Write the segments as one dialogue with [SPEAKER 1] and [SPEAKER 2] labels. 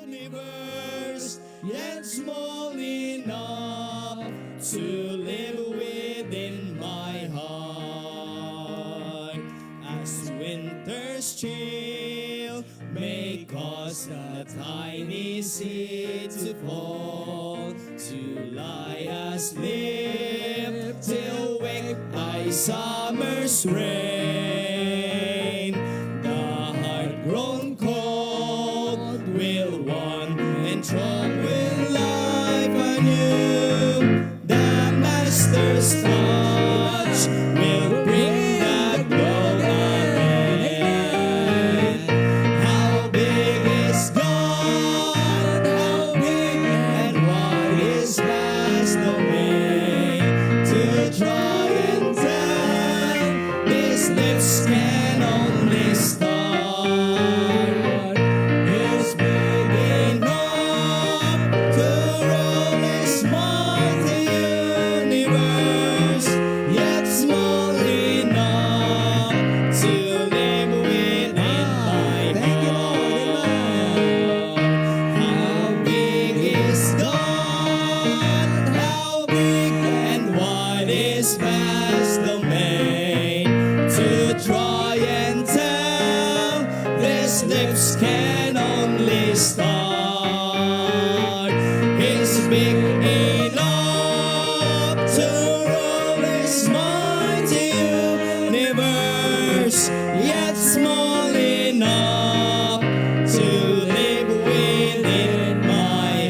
[SPEAKER 1] Universe, yet small enough to live within my heart. As winter's chill may cause a tiny seed to fall, to lie asleep till wake by summer's rain. The heart grown cold will want and trouble with life anew. The Master's touch will bring that glow again. How big is God? How big and wide is vast domain? To try and tell, these lips can only start. He's big enough to rule this mighty universe, yet small enough to live within my heart. How big is God? How big and wide is vast domain? To try and tell, these lips can only start. He's big enough to rule this mighty universe, yet small enough to live within my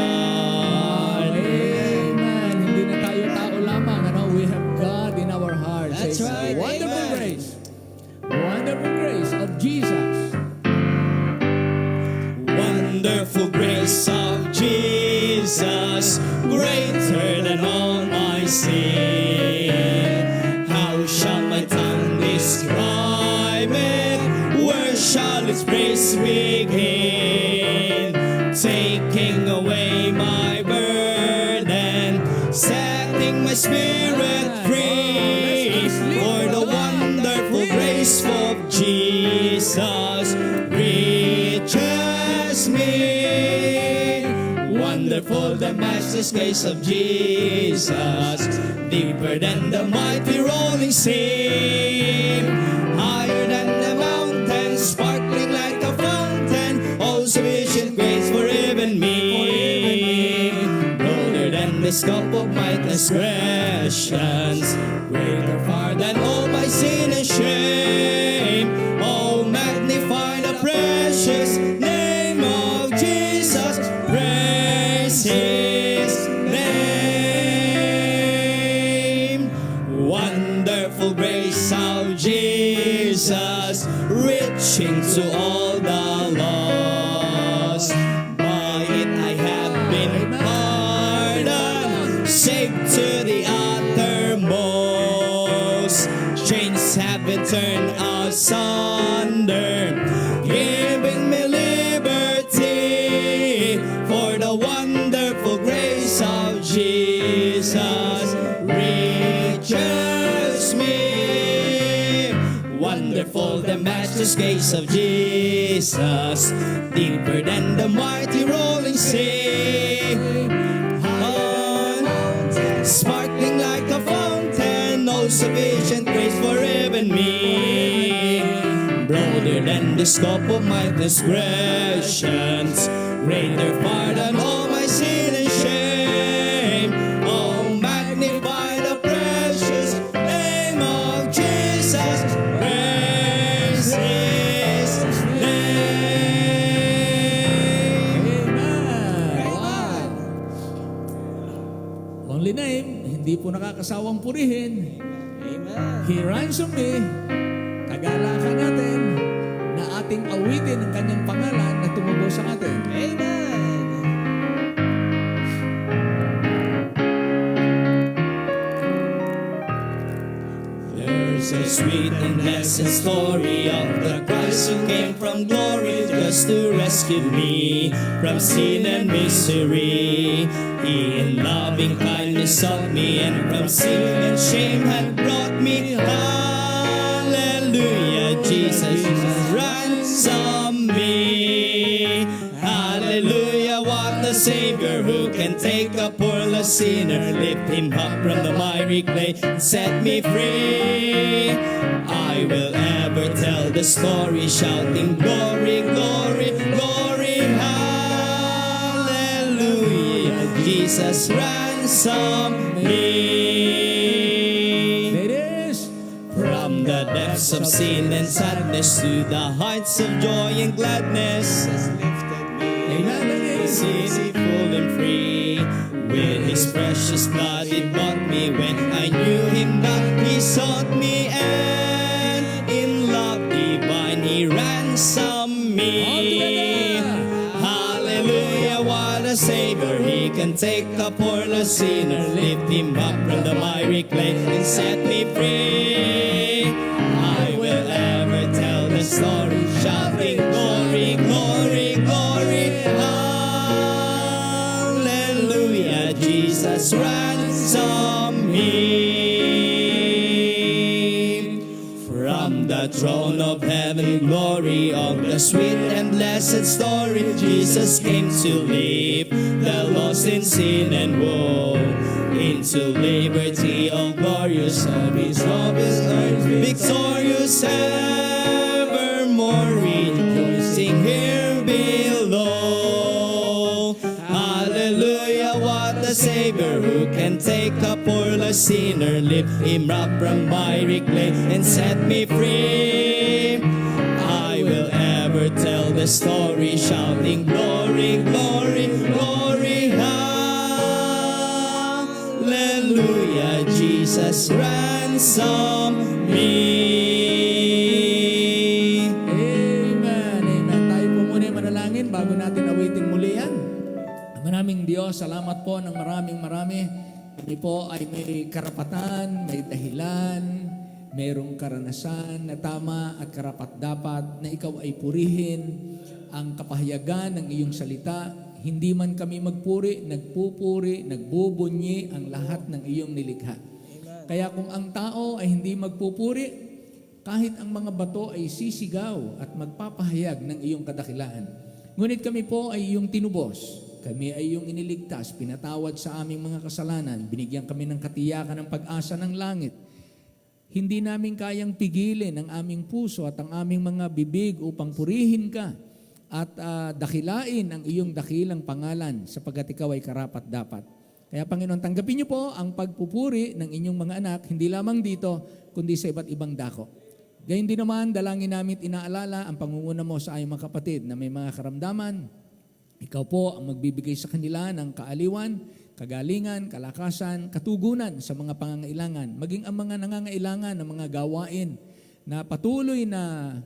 [SPEAKER 1] heart.
[SPEAKER 2] Amen. Hindi na tayo tao lamang. Ano? We have God in our hearts.
[SPEAKER 1] That's
[SPEAKER 2] It's
[SPEAKER 1] right.
[SPEAKER 2] Wonderful
[SPEAKER 1] Amen.
[SPEAKER 2] grace. Wonderful grace of Jesus.
[SPEAKER 1] Wonderful grace of Jesus, greater than all my sin. How shall my tongue describe it? Where shall its praise begin? Taking away my burden, setting my spirit free. For the wonderful grace of Jesus reaches me. Wonderful the matchless grace of Jesus, deeper than the mighty rolling sea, higher than the mountains, sparkling like a fountain. All sufficient grace for even me, broader than the scope of my transgressions, greater far than all my sin and shame. Oh, magnify the precious name of Jesus, praise His name. Wonderful grace of Jesus, reaching to all the lost. By it I have been pardoned, saved to the uttermost. Chains have been turned asunder, giving me liberty. For the wonderful grace of Jesus reaches me. Wonderful the matchless grace of Jesus, deeper than the mighty rolling sea, sparkling like a fountain. All sufficient grace for even me, broader than the scope of my transgressions, greater far than all my sin and shame. Oh, magnify the precious name of Jesus, praise His name.
[SPEAKER 2] Amen. Wow. Only name, hindi po nakakasawang purihin.
[SPEAKER 1] Amen.
[SPEAKER 2] He ransomed me. Kagalakan natin na ating awitin ang kanyang pangalan na tumubo sa atin.
[SPEAKER 1] Amen. sweet and blessed story of the Christ who came from glory just to rescue me from sin and misery. He in loving kindness sought me, and from sin and shame had brought me. Hallelujah, Jesus ransom me. Hallelujah, what a Savior who can take a poor lost sinner, lift him up from the miry clay, and set me free. I will ever tell the story, shouting glory, glory, glory. Hallelujah, Jesus ransom me.
[SPEAKER 2] Ladies,
[SPEAKER 1] From the depths of sin and sadness to the heights of joy and gladness, has lifted me.
[SPEAKER 2] Amen, ladies.
[SPEAKER 1] Easy, full and free. With His precious blood He bought me. When I knew Him not, He sought me, and in love divine He ransomed me. Hallelujah, what a Savior. He can take a poor lost sinner, lift him up from the miry clay, and set me free. I will ever tell the story, shouting glory, glory, glory. Hallelujah, Jesus ransom me. From the throne of heaven, glory of the sweet and blessed story, Jesus came to live the lost in sin and woe, into liberty of glorious service of His earth, victorious evermore, rejoicing here below. Hallelujah, what a Savior who can take a poor lost sinner, lift him up from miry clay, and set me free. I will ever tell the story, shouting glory, glory, glory. Hallelujah, Jesus ransom me.
[SPEAKER 2] Amen, amen. Tayo po muna yung manalangin bago natin awitin muli yan. Maraming Diyos, salamat po ng marami. Kami po ay may karapatan, may dahilan, mayroong karanasan na tama at karapat-dapat na ikaw ay purihin ang kapahayagan ng iyong salita. Hindi man kami magpuri, nagpupuri, nagbubunyi ang lahat ng iyong nilikha. Kaya kung ang tao ay hindi magpupuri, kahit ang mga bato ay sisigaw at magpapahayag ng iyong kadakilaan. Ngunit kami po ay iyong tinubos. Kami ay iyong iniligtas, pinatawad sa aming mga kasalanan, binigyan kami ng katiyakan ng pag-asa ng langit. Hindi namin kayang pigilin ang aming puso at ang aming mga bibig upang purihin ka at dakilain ang iyong dakilang pangalan sapagkat ikaw ay karapat-dapat. Kaya Panginoon, tanggapin niyo po ang pagpupuri ng inyong mga anak, hindi lamang dito, kundi sa iba't ibang dako. Gayun din naman, dalangin namin inaalala ang pangunguna mo sa aming mga kapatid na may mga karamdaman. Ikaw po ang magbibigay sa kanila ng kaaliwan, kagalingan, kalakasan, katugunan sa mga pangangailangan. Maging ang mga nangangailangan ng mga gawain na patuloy na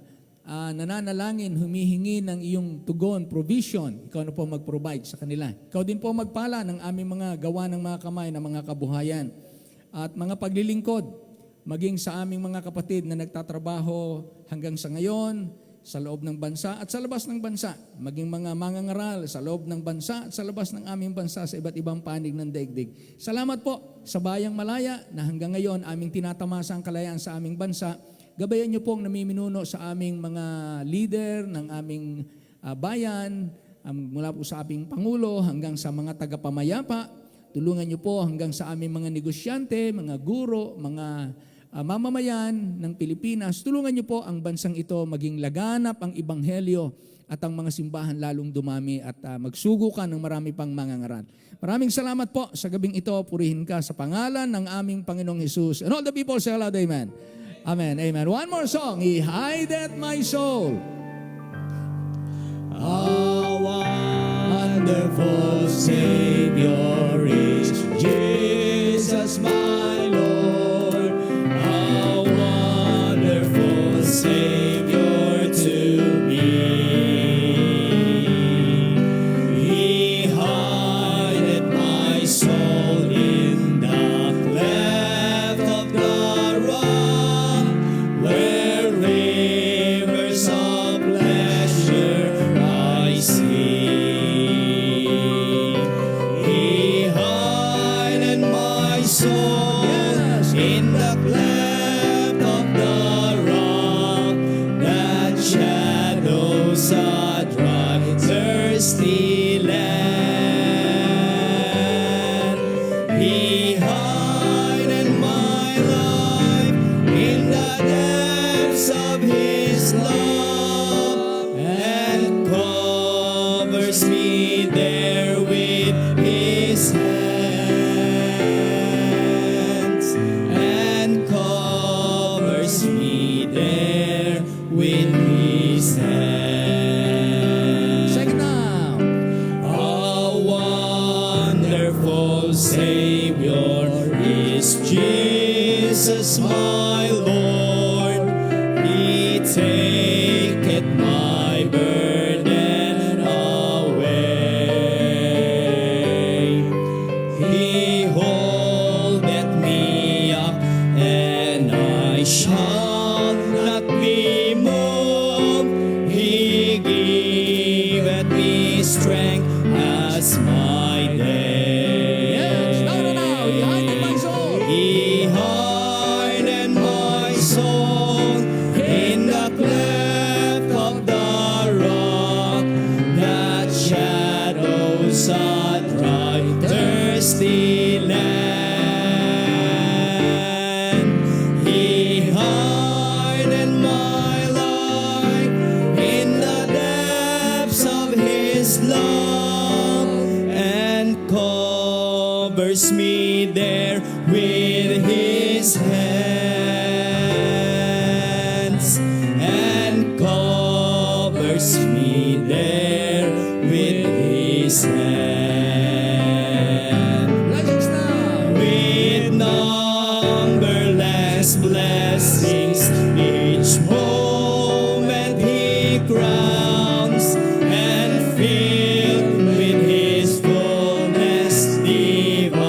[SPEAKER 2] nananalangin, humihingi ng iyong tugon, provision. Ikaw na po mag-provide sa kanila. Ikaw din po magpala ng aming mga gawa ng mga kamay ng mga kabuhayan at mga paglilingkod, maging sa aming mga kapatid na nagtatrabaho hanggang sa ngayon, sa loob ng bansa at sa labas ng bansa, maging mga mangangaral sa loob ng bansa at sa labas ng aming bansa sa iba't ibang panig ng daigdig. Salamat po sa Bayang Malaya na hanggang ngayon aming tinatamasa ang kalayaan sa aming bansa. Gabayan niyo pong namiminuno sa aming mga leader ng aming bayan, mula po sa aming Pangulo hanggang sa mga tagapamayapa. Tulungan niyo po hanggang sa aming mga negosyante, mga guro, mga mamamayan ng Pilipinas. Tulungan niyo po ang bansang ito maging laganap ang ebanghelyo at ang mga simbahan lalong dumami at magsugo ka ng marami pang mangangaral. Maraming salamat po sa gabing ito. Purihin ka sa pangalan ng aming Panginoong Hesus. And all the people say aloud, amen. Amen, amen. One more song. He hideth my soul.
[SPEAKER 1] How wonderful Savior is Jesus my Lord. How wonderful Savior to me. He hideth my soul in the cleft of the rock. a dry, thirsty land. He hidden my life in the depths of His love and covers me there with His hands and covers me there with His hands.
[SPEAKER 2] Sing it now.
[SPEAKER 1] A wonderful Savior is Jesus my Lord. He taketh my burden away. He holdeth me up, and I shall not be moved. He giveth me strength as my day.
[SPEAKER 2] Yes, now. He hidden my soul.
[SPEAKER 1] He hidden my soul in the cleft of the rock that shadows a dry, thirsty land. He hidden my life in the depths of His love and covers me there with His hands and covers me there with His hands.
[SPEAKER 2] Blessings now.
[SPEAKER 1] With numberless blessings, each moment He crowns, and filled with His fullness divine.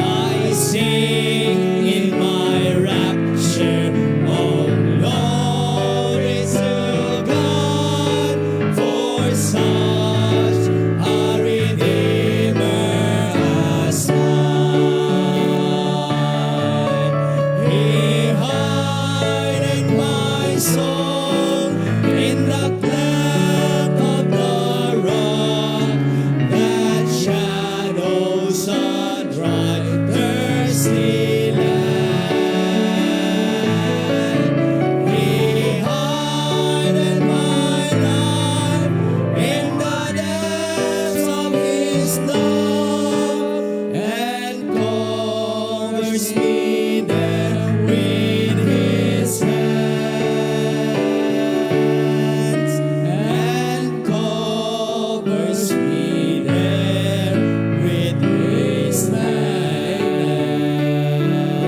[SPEAKER 1] I sing in my rapture, oh glory to God, for such a Redeemer as mine. He hidden my soul in the cleft of the rock that shadows a dry, thirsty land. He hidden my life in the depths of His love and covers me there with His hands and covers me there with His hands.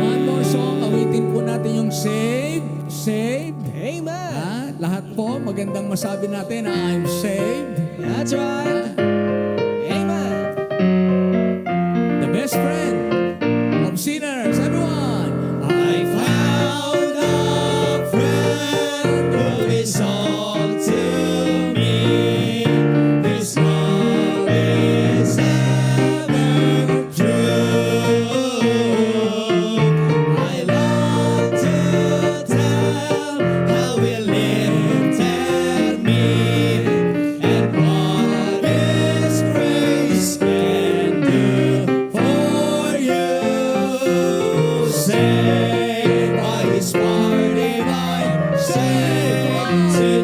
[SPEAKER 2] One more song. Awitin po natin yung Saved. Saved.
[SPEAKER 1] Amen.
[SPEAKER 2] Lahat po, magandang masabi natin na I'm saved.
[SPEAKER 1] That's right. Amen.
[SPEAKER 2] The best friend of sinners. Everyone.
[SPEAKER 1] I found a friend who is all to me. His love is ever true. I love to tell how He lifted me and what His grace can do for you. Saved by His power divine, saved to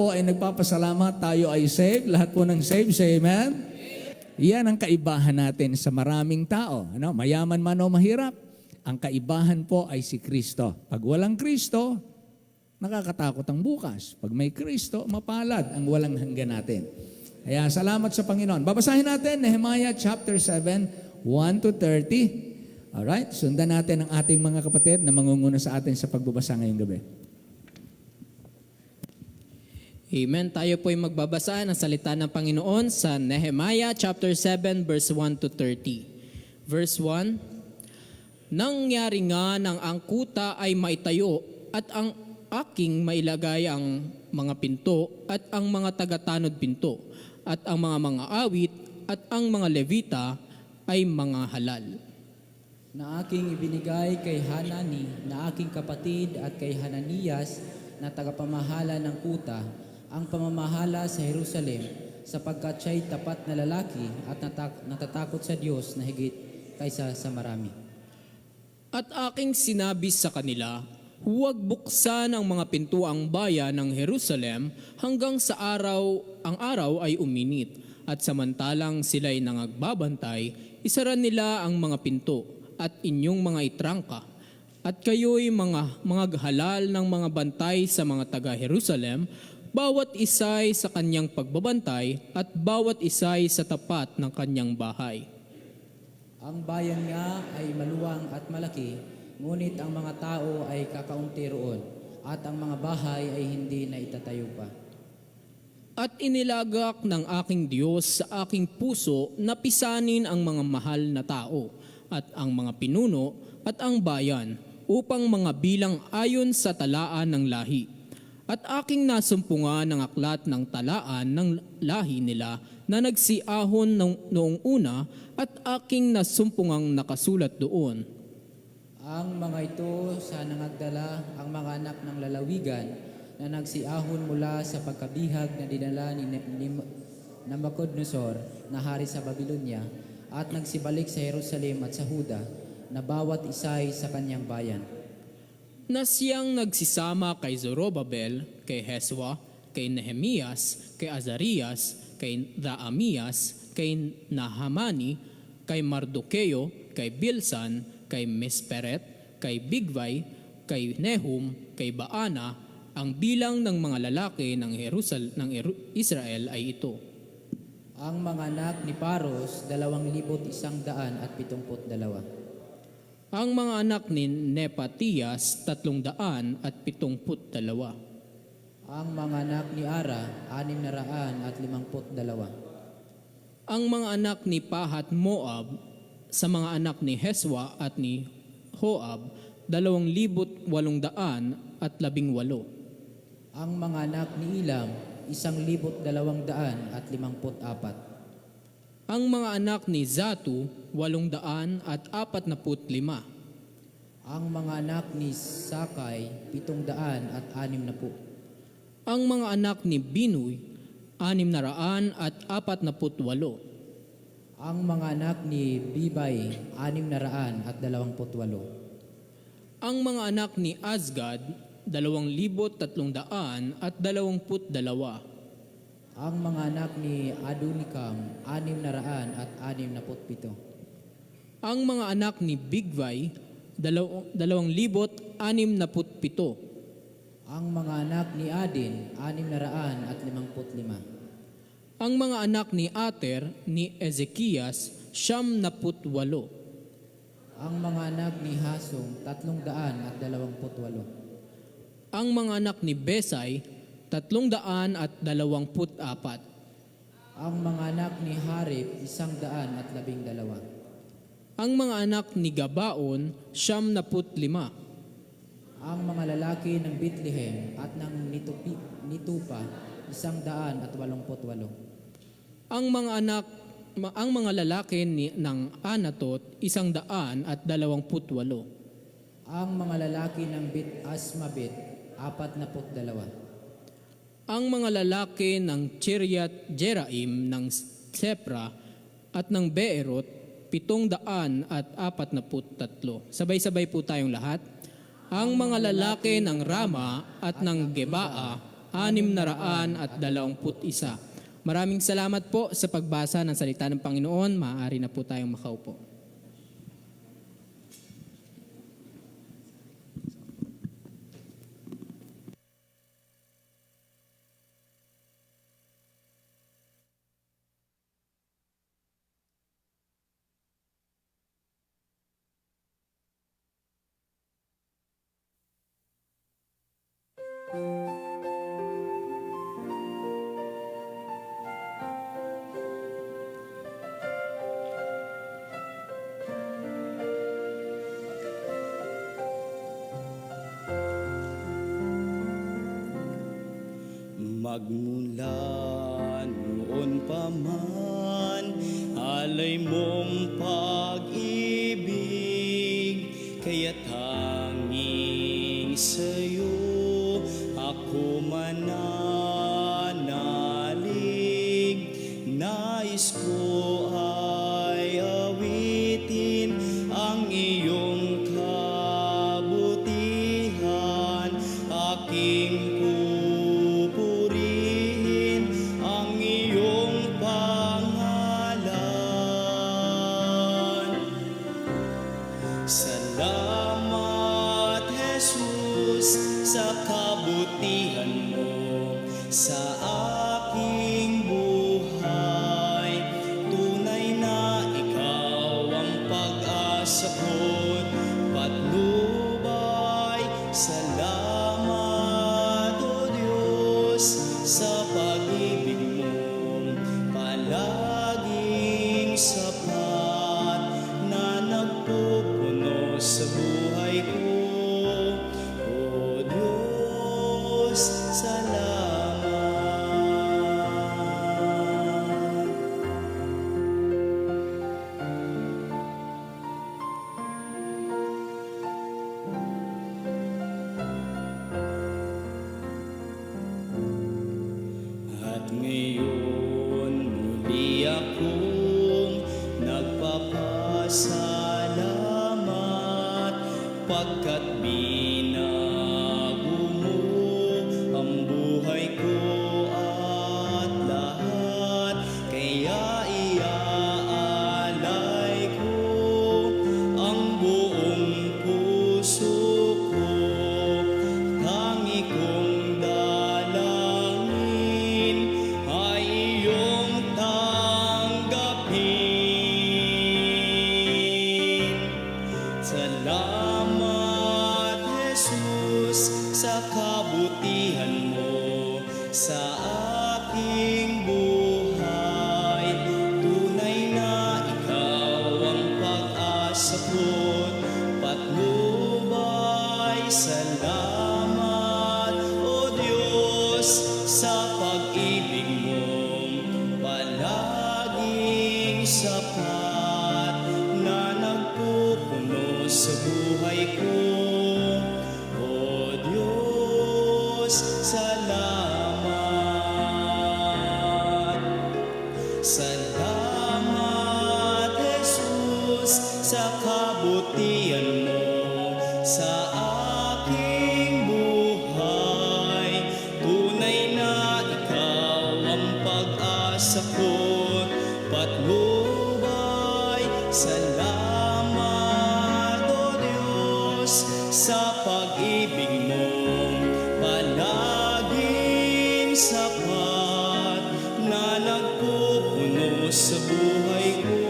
[SPEAKER 2] po ay nagpapasalamat, tayo ay saved. Lahat po ng saved, say amen. Yan ang kaibahan natin sa maraming tao. Ano? Mayaman man o mahirap, ang kaibahan po ay si Kristo. Pag walang Kristo, nakakatakot ang bukas. Pag may Kristo, mapalad ang walang hanggan natin. Kaya salamat sa Panginoon. Babasahin natin Nehemiah chapter 7, 1 to 30. Alright, sundan natin ang ating mga kapatid na mangunguna sa atin sa pagbabasa ngayong gabi.
[SPEAKER 3] Amen. Tayo po ay magbabasa ng salita ng Panginoon sa Nehemiah chapter 7 verse 1 to 30. Verse 1, nangyari nga ng angkuta ay maitayo at ang aking mailagay ang mga pinto at ang mga tagatanod pinto at ang mga awit at ang mga levita ay mga halal.
[SPEAKER 4] Na aking ibinigay kay Hanani, na aking kapatid at kay Hananias na tagapamahala ng kuta, ang pamamahala sa Jerusalem sapagkat siya'y tapat na lalaki at natatakot sa Diyos na higit kaysa sa marami.
[SPEAKER 3] At aking sinabi sa kanila, huwag buksan ang mga pintuang bayan ng Jerusalem hanggang sa ang araw ay uminit. At samantalang sila'y nangagbabantay, isaran nila ang mga pinto at inyong mga itrangka. At kayo'y mga halal ng mga bantay sa mga taga-Jerusalem, bawat isa'y sa kanyang pagbabantay at bawat isa'y sa tapat ng kanyang bahay.
[SPEAKER 4] Ang bayan nga ay maluwang at malaki, ngunit ang mga tao ay kakaunti roon, at ang mga bahay ay hindi na itatayo pa.
[SPEAKER 3] At inilagak ng aking Diyos sa aking puso na pisanin ang mga mahal na tao at ang mga pinuno at ang bayan upang mga bilang ayon sa talaan ng lahi. At aking nasumpungan ng aklat ng talaan ng lahi nila na nagsiahon noong una at aking nasumpungang nakasulat doon.
[SPEAKER 4] Ang mga ito sa nangagdala ang mga anak ng lalawigan na nagsiahon mula sa pagkabihag na dinala ni Nabucodonosor na hari sa Babylonia at nagsibalik sa Jerusalem at sa Huda na bawat isa'y sa kanyang bayan.
[SPEAKER 3] Na siyang nagsisama kay Zorobabel, kay Heswa, kay Nehemias, kay Azarias, kay Raamias, kay Nahamani, kay Mardukeo, kay Bilsan, kay Misperet, kay Bigvai, kay Nehum, kay Baana. Ang bilang ng mga lalaki ng Israel ay ito.
[SPEAKER 4] Ang mga anak ni Paros, 2,172.
[SPEAKER 3] Ang mga anak ni Nepatias, 372.
[SPEAKER 4] Ang mga anak ni Ara, 652.
[SPEAKER 3] Ang mga anak ni Pahat Moab, sa mga anak ni Heswa at ni Hoab, 2,818.
[SPEAKER 4] Ang mga anak ni Ilam, 1,254.
[SPEAKER 3] Ang mga anak ni Zatu, 845.
[SPEAKER 4] Ang mga anak ni Sakay, 760.
[SPEAKER 3] Ang mga anak ni Binuy, 648.
[SPEAKER 4] Ang mga anak ni Bibay, 628.
[SPEAKER 3] Ang mga anak ni Azgad, 2,322.
[SPEAKER 4] Ang mga anak ni Adonikam, 667.
[SPEAKER 3] Ang mga anak ni Bigvai, 2,667.
[SPEAKER 4] Ang mga anak ni Adin, 655.
[SPEAKER 3] Ang mga anak ni Ater, ni Ezekias, 78.
[SPEAKER 4] Ang mga anak ni Hasong, 328.
[SPEAKER 3] Ang mga anak ni Besai, 324.
[SPEAKER 4] Ang mga anak ni Harip, 112.
[SPEAKER 3] Ang mga anak ni Gabaon, 75.
[SPEAKER 4] Ang mga lalaki ng Bethlehem at ng Nitupa, 188.
[SPEAKER 3] Ang mga lalaki ng Anatot, 128.
[SPEAKER 4] Ang mga lalaki ng Bit Asmabit, 42.
[SPEAKER 3] Ang mga lalaki ng Chiriat Jeraim ng Sepra at ng Beerot, 743. Sabay-sabay po tayong lahat. Ang mga lalaki ng Rama at ng Gebaa, 621. Maraming salamat po sa pagbasa ng salita ng Panginoon. Maaari na po tayong makaupo.
[SPEAKER 1] Magmula noon pa man, alay mong pag-ibig, kaya't hanging sa'yo ako mananalig. Nais ko ay awitin ang iyong kabutihan, aking pupurihin ang iyong pangalan. Salamat, Jesus, sa kabutihan mo sa aking buhay. Tunay na ikaw ang pag-asa ko't patnubay. Salamat, O Diyos, sa pag-ibig mo palaging sapat na nagpupuno sa buhay ko. O Diyos, salamat. At ngayon muli akong nagpapasalamat, pagkat binago mo ang buhay ko at lahat. Kaya iaalay ko ang buong puso ko, tangi kong dalangin ay iyong tanggapin. Salamat, Jesus, sa kabutihan mo sa aking buhay. Tunay na ikaw ang pag-asa ko't patnubay. Salamat, O Diyos, sa pag-ibig mo palaging sapat na nagpupuno sa buhay ko. O Diyos, salamat. Salamat, Jesus, sa kabutihan mo sa aking buhay. Tunay na ikaw ang pag-asa ko't patnubay. Salamat, O Diyos, sa pag-ibig mo palaging sapat na nagpupuno sa buhay ko.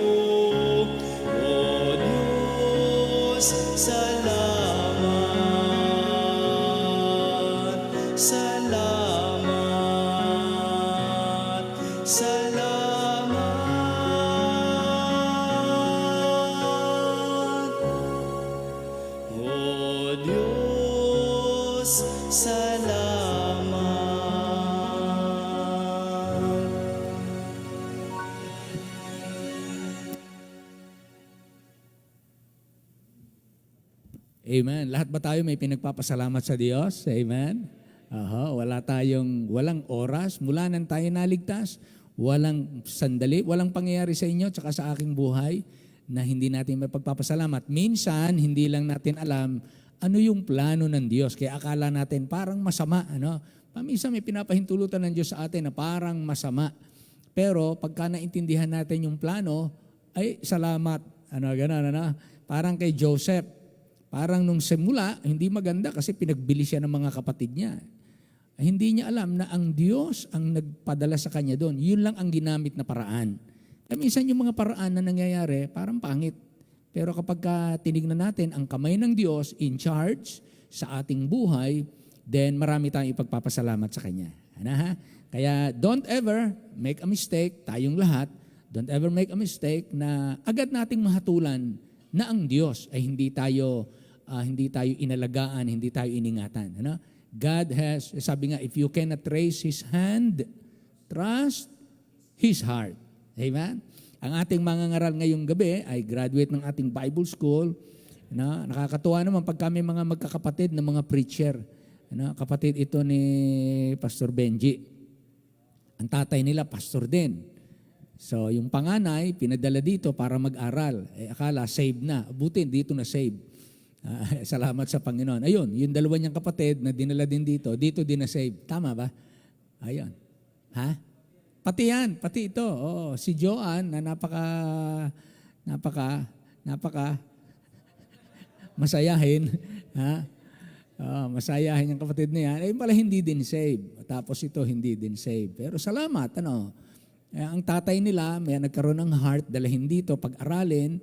[SPEAKER 1] O Diyos, salamat. Salamat. Salamat. O Diyos, salamat.
[SPEAKER 2] Amen. Lahat ba tayo may pinagpapasalamat sa Diyos? Amen. Walang oras, mula nang tayo naligtas, walang sandali, walang pangyayari sa inyo tsaka sa aking buhay na hindi natin mapagpapasalamat. Minsan, hindi lang natin alam ano yung plano ng Diyos. Kaya akala natin parang masama, ano? Paminsan may pinapahintulutan ng Diyos sa atin na parang masama. Pero pagka naintindihan natin yung plano, ay salamat. Ganun. Parang kay Joseph. Parang nung simula, hindi maganda kasi pinagbili siya ng mga kapatid niya. Hindi niya alam na ang Diyos ang nagpadala sa kanya doon. Yun lang ang ginamit na paraan. Minsan yung mga paraan na nangyayari, parang pangit. Pero kapag tinignan natin ang kamay ng Diyos in charge sa ating buhay, then marami tayong ipagpapasalamat sa Kanya. Kaya don't ever make a mistake, tayong lahat, don't ever make a mistake na agad nating mahatulan na ang Diyos ay hindi tayo inalagaan, hindi tayo iningatan. God has, sabi nga, if you cannot trace His hand, trust His heart. Amen? Ang ating mangangaral ngayong gabi ay graduate ng ating Bible School. Nakakatuwa naman pag kami mga magkakapatid na mga preacher. Kapatid ito ni Pastor Benji. Ang tatay nila, pastor din. So yung panganay, pinadala dito para mag-aral. Akala, save na. Buti, dito na save. Salamat sa Panginoon. Ayun, yung dalawa niyang kapatid na dinala din dito din na save. Tama ba? Ayun. Pati yan, pati ito. Si Joanne na napaka masayahin. Masayahin yung kapatid niya. Ayun pala hindi din save. Tapos ito hindi din save. Pero salamat, ang tatay nila may nagkaroon ng heart dalahin dito pag-aralin.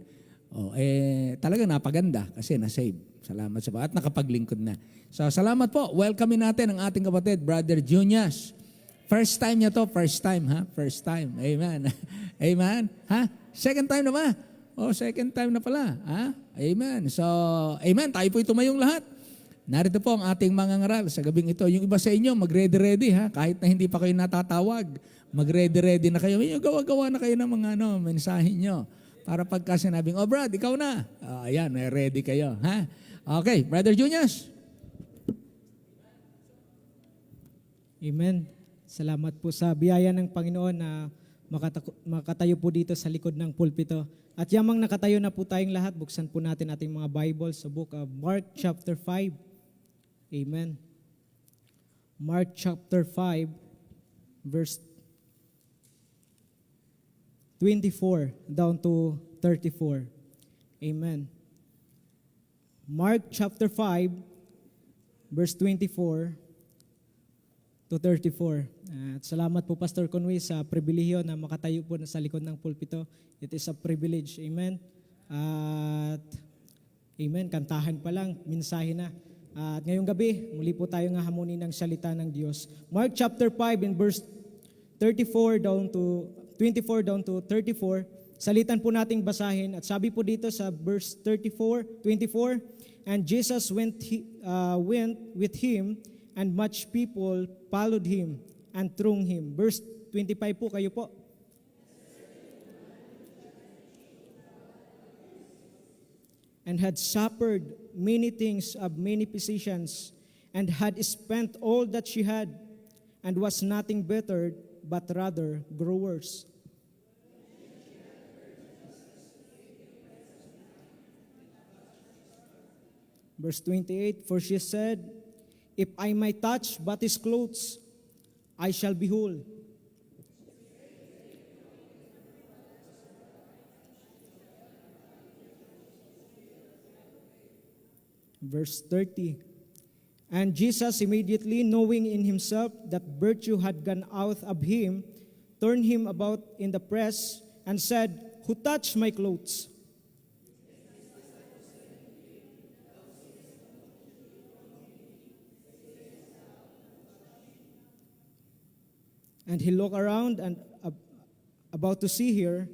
[SPEAKER 2] Talaga napaganda kasi na-save. Salamat sa at nakapaglingkod na. So salamat po. Welcome natin ang ating kapatid, Brother Junias. First time niya to, first time. First time. Amen. Amen. Second time na ba? Second time na pala. Amen. So, amen. Tayo po'y tumayong lahat. Narito po ang ating mangangaral sa gabing ito. Yung iba sa inyo, mag-ready-ready kahit na hindi pa kayo natatawag. Mag-ready-ready na kayo. Gawa-gawa na kayo ng mga mensahe nyo. Para pagka sinabing, Brad, ikaw na. Ayan, ready kayo. Okay, Brother Junias.
[SPEAKER 5] Amen. Salamat po sa biyaya ng Panginoon na makatayo po dito sa likod ng pulpito. At yamang nakatayo na po tayong lahat, buksan po natin ating mga Bible sa book of Mark chapter 5. Amen. Mark chapter 5, verse 24 down to 34. Amen. Mark chapter 5, verse 24 to 34. At salamat po Pastor Conway sa pribilehiyo na makatayo po sa likod ng pulpito. It is a privilege. Amen. At amen, kantahan pa lang, mensahe na. At ngayong gabi, muli po tayo nga hamunin ng salita ng Diyos. Mark chapter 5 in verse 24 down to 34, salitan po nating basahin. At sabi po dito sa verse 24, and Jesus went with him, and much people followed him and thronged him. Verse 25 po, kayo po. And had suffered many things of many physicians, and had spent all that she had, and was nothing better, but rather grew worse. Verse 28, for she said, if I might touch but his clothes, I shall be whole. Verse 30, and Jesus immediately knowing in himself that virtue had gone out of him, turned him about in the press, and said, who touched my clothes? And he looked around and about to see her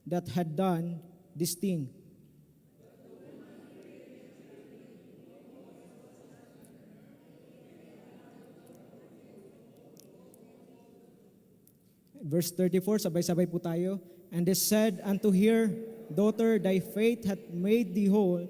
[SPEAKER 5] that had done this thing. Verse 34, sabay-sabay po tayo. And they said unto her, daughter, thy faith hath made thee whole.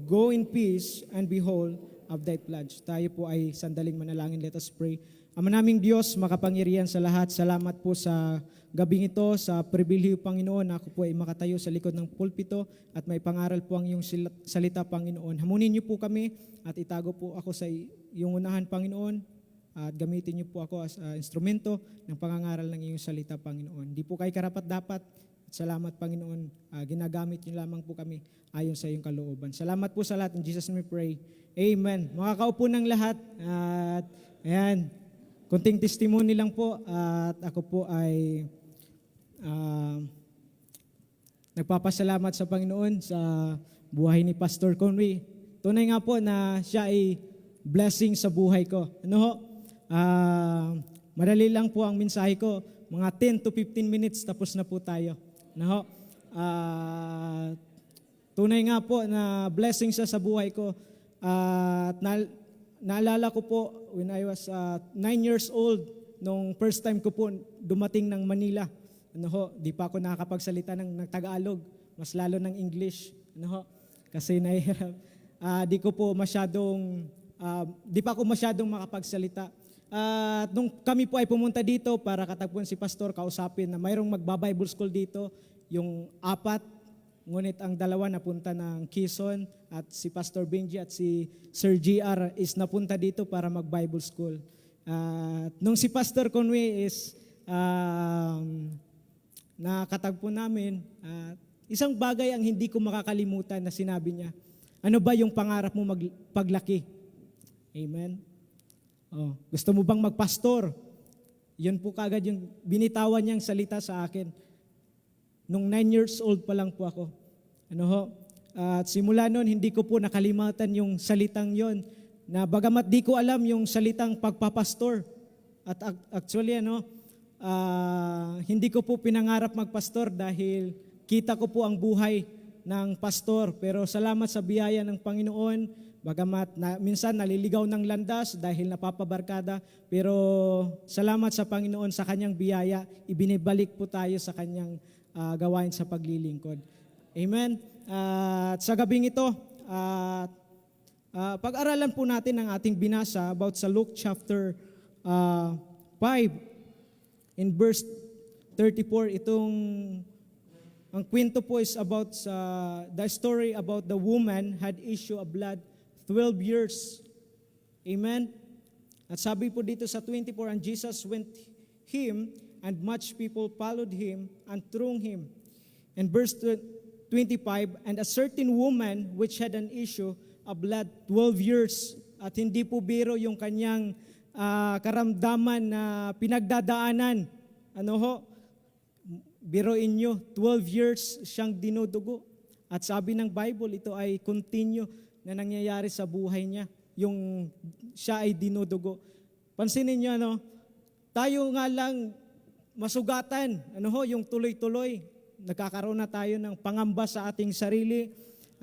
[SPEAKER 5] Go in peace and be whole of thy pledge. Tayo po ay sandaling manalangin. Let us pray. Ama naming Diyos, makapangyarihan sa lahat, salamat po sa gabing ito, sa pribilehyo, Panginoon, na ako po ay makatayo sa likod ng pulpito at may pangaral po ang iyong salita, Panginoon. Hamunin niyo po kami at itago po ako sa iyong unahan, Panginoon. at gamitin niyo po ako as instrumento ng pangangaral ng iyong salita, Panginoon. Hindi po kayo karapat-dapat. Salamat, Panginoon. Ginagamit niyo lamang po kami ayon sa iyong kalooban. Salamat po sa lahat. In Jesus' name we pray. Amen. Makakaupo ng lahat. At ayan, konting testimony lang po. At ako po ay nagpapasalamat sa Panginoon sa buhay ni Pastor Conway. Tunay nga po na siya ay blessing sa buhay ko. Ano ho? Madali lang po ang mensahe ko. Mga 10 to 15 minutes tapos na po tayo. Ano ho? Tunay nga po na blessing siya sa buhay ko. At naalala ko po when I was 9 years old, nung first time ko po dumating ng Manila. Ano ho? Di pa ako nakakapagsalita ng Tagalog. Mas lalo ng English. Ano ho? Kasi nahihirap. Di pa ako masyadong makapagsalita. Nung kami po ay pumunta dito para katagpuan si Pastor, kausapin na mayroong magba-Bible school dito, yung 4, ngunit ang 2 napunta ng Quezon at si Pastor Benji at si Sir GR is napunta dito para mag-Bible school. Nung si Pastor Conway is nakatagpo namin, isang bagay ang hindi ko makakalimutan na sinabi niya, ano ba yung pangarap mo paglaki? Amen? Gusto mo bang magpastor? Yun po kagad yung binitawan niyang salita sa akin. Nung 9 years old pa lang po ako. Ano ho? At simula noon, hindi ko po nakalimutan yung salitang yon na bagamat di ko alam yung salitang pagpapastor. At actually, hindi ko po pinangarap magpastor dahil kita ko po ang buhay ng pastor. Pero salamat sa biyaya ng Panginoon, bagamat minsan naliligaw ng landas dahil napapabarkada, pero salamat sa Panginoon sa kanyang biyaya, ibinibalik po tayo sa kanyang gawain sa paglilingkod. Amen? At sa gabing ito, pag-aralan po natin ang ating binasa about sa Luke chapter 5 in verse 34. Ang kwento po is about the story about the woman had issue of blood 12 years. Amen? At sabi po dito sa 24, and Jesus went him, and much people followed him and thronged him. And verse 25, and a certain woman which had an issue of blood 12 years. At hindi po biro yung kanyang karamdaman na pinagdadaanan. Ano ho? Biroin nyo, 12 years siyang dinudugo. At sabi ng Bible, ito ay continue na nangyayari sa buhay niya, yung siya ay dinudugo. Pansinin niyo, tayo nga lang masugatan, yung tuloy-tuloy. Nagkakaroon na tayo ng pangamba sa ating sarili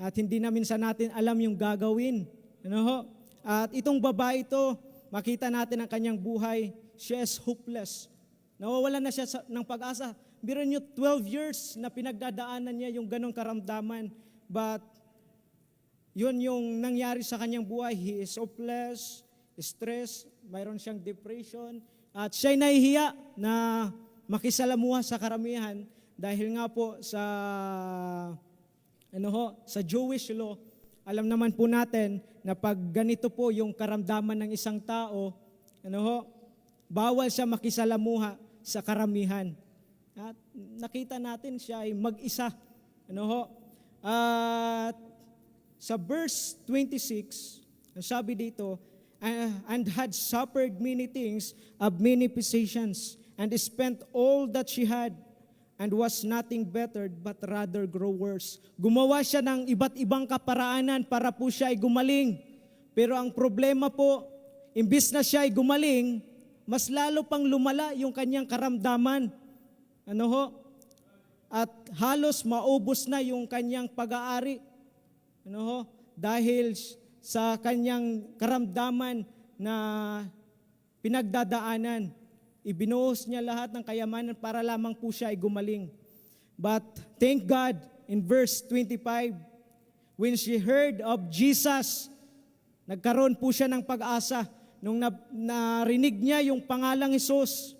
[SPEAKER 5] at hindi na minsan natin alam yung gagawin. At itong babae ito, makita natin ang kanyang buhay, she is hopeless. Nawawalan na siya ng pag-asa. Biro niyo, 12 years na pinagdadaanan niya yung ganong karamdaman. But yun yung nangyari sa kanyang buhay. He is hopeless, stress, mayroon siyang depression, at siya'y nahihiya na makisalamuha sa karamihan dahil nga po sa Jewish law, alam naman po natin na pag ganito po yung karamdaman ng isang tao, bawal siya makisalamuha sa karamihan. At nakita natin siya ay mag-isa. At sa verse 26, ang sabi dito, and had suffered many things of many physicians, and spent all that she had, and was nothing bettered, but rather grow worse. Gumawa siya ng iba't ibang kaparaanan para po siya ay gumaling. Pero ang problema po, imbis na siya ay gumaling, mas lalo pang lumala yung kanyang karamdaman. At halos maubos na yung kanyang pag-aari. Dahil sa kanyang karamdaman na pinagdadaanan, ibinuhos niya lahat ng kayamanan para lamang po siya ay gumaling. But thank God, in verse 25, when she heard of Jesus, nagkaroon po siya ng pag-asa. Nung narinig niya yung pangalang Jesus,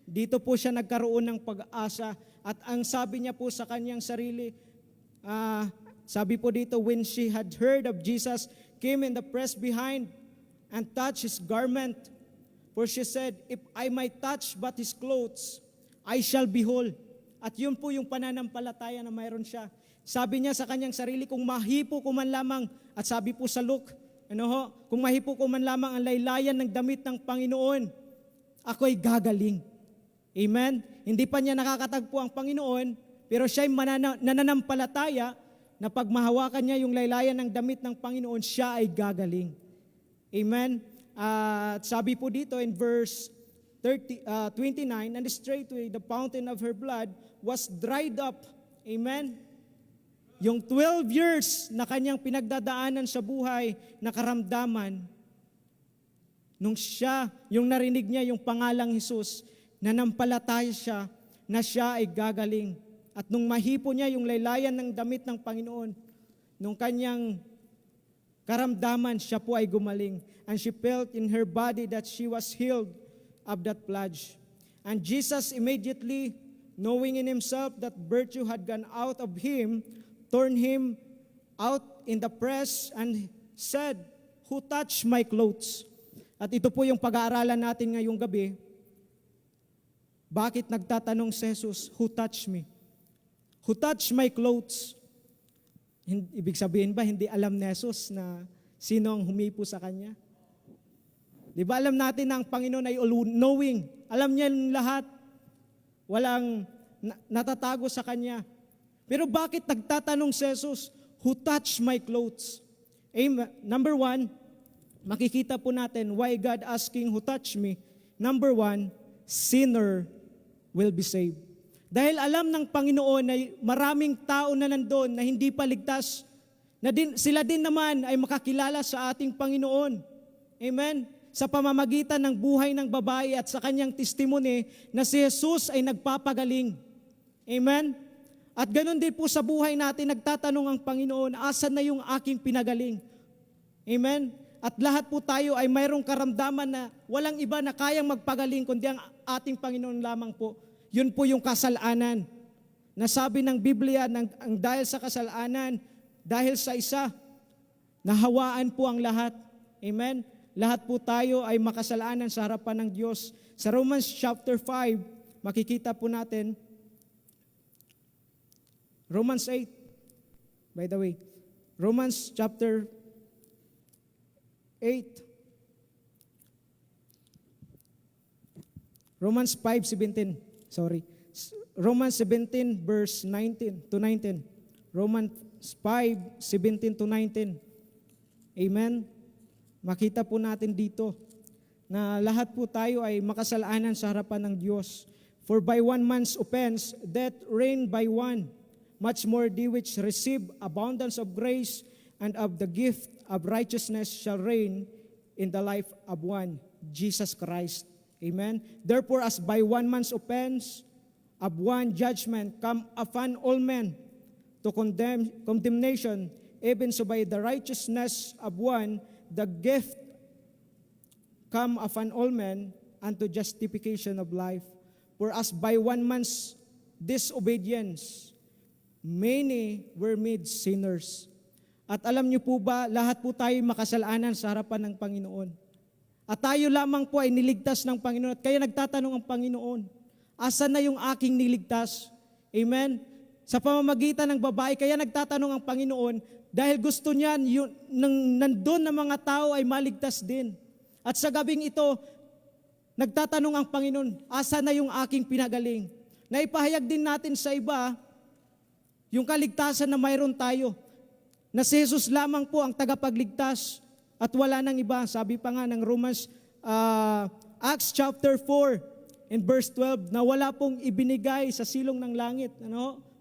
[SPEAKER 5] dito po siya nagkaroon ng pag-asa. At ang sabi niya po sa kanyang sarili, sabi po dito, when she had heard of Jesus, came in the press behind and touched his garment. For she said, if I might touch but his clothes, I shall be whole. At yun po yung pananampalataya na mayroon siya. Sabi niya sa kanyang sarili, kung mahipo ko man lamang, at sabi po sa Luke, kung mahipo ko man lamang ang laylayan ng damit ng Panginoon, ako'y gagaling. Amen? Hindi pa niya nakakatagpo ang Panginoon, pero siya'y nananampalataya na pag mahawakan niya yung laylayan ng damit ng Panginoon, siya ay gagaling. Amen? At sabi po dito in verse 29, and straightway the fountain of her blood was dried up. Amen? Yung 12 years na kanyang pinagdadaanan sa buhay na karamdaman, nung siya, yung narinig niya yung pangalang Jesus, nanampalataya siya na siya ay gagaling. At nung mahipo niya yung laylayan ng damit ng Panginoon, nung kanyang karamdaman, siya po ay gumaling. And she felt in her body that she was healed of that plague. And Jesus immediately, knowing in himself that virtue had gone out of him, turned him out in the press and said, who touched my clothes? At ito po yung pag-aaralan natin ngayong gabi. Bakit nagtatanong si Jesus, who touched me? Who touched my clothes? Ibig sabihin ba, hindi alam ni Jesus na sino ang humipo sa kanya? Di ba alam natin na ang Panginoon ay all-knowing. Alam niya lahat. Walang natatago sa kanya. Pero bakit nagtatanong si Jesus, who touched my clothes? Amen. Number 1, makikita po natin why God asking who touched me. Number 1, sinner will be saved. Dahil alam ng Panginoon na maraming tao na nandoon na hindi pa ligtas, na sila din naman ay makakilala sa ating Panginoon. Amen? Sa pamamagitan ng buhay ng babae at sa kanyang testimony na si Jesus ay nagpapagaling. Amen? At ganoon din po sa buhay natin, nagtatanong ang Panginoon, asan na yung aking pinagaling? Amen? At lahat po tayo ay mayroong karamdaman na walang iba na kayang magpagaling kundi ang ating Panginoon lamang po. Yun po yung kasalanan. Nasabi ng Biblia, ang dahil sa kasalanan, dahil sa isa, nahawaan po ang lahat. Amen? Lahat po tayo ay makasalanan sa harapan ng Diyos. Sa Romans chapter 5, makikita po natin, Romans 8, by the way, Romans chapter 8, Romans 5:17, Romans 17 verse 19 to 19. Romans 5:17 to 19. Amen? Makita po natin dito na lahat po tayo ay makasalanan sa harapan ng Diyos. For by one man's offense, death reigned by one. Much more they which receive abundance of grace and of the gift of righteousness shall reign in the life of one, Jesus Christ. Amen? Therefore, as by one man's offense, of one judgment come upon all men to condemnation, even so by the righteousness of one, the gift come upon all men unto justification of life. For as by one man's disobedience, many were made sinners. At alam niyo po ba, lahat po tayo makasalanan sa harapan ng Panginoon. At tayo lamang po ay niligtas ng Panginoon. At kaya nagtatanong ang Panginoon, asan na yung aking niligtas? Amen? Sa pamamagitan ng babae, kaya nagtatanong ang Panginoon, dahil gusto niya nandun na mga tao ay maligtas din. At sa gabing ito, nagtatanong ang Panginoon, asan na yung aking pinagaling? Naipahayag din natin sa iba, yung kaligtasan na mayroon tayo, na si Jesus lamang po ang tagapagligtas at wala nang iba. Sabi pa nga ng Romans, Acts chapter 4 and verse 12, na wala pong ibinigay sa silong ng langit.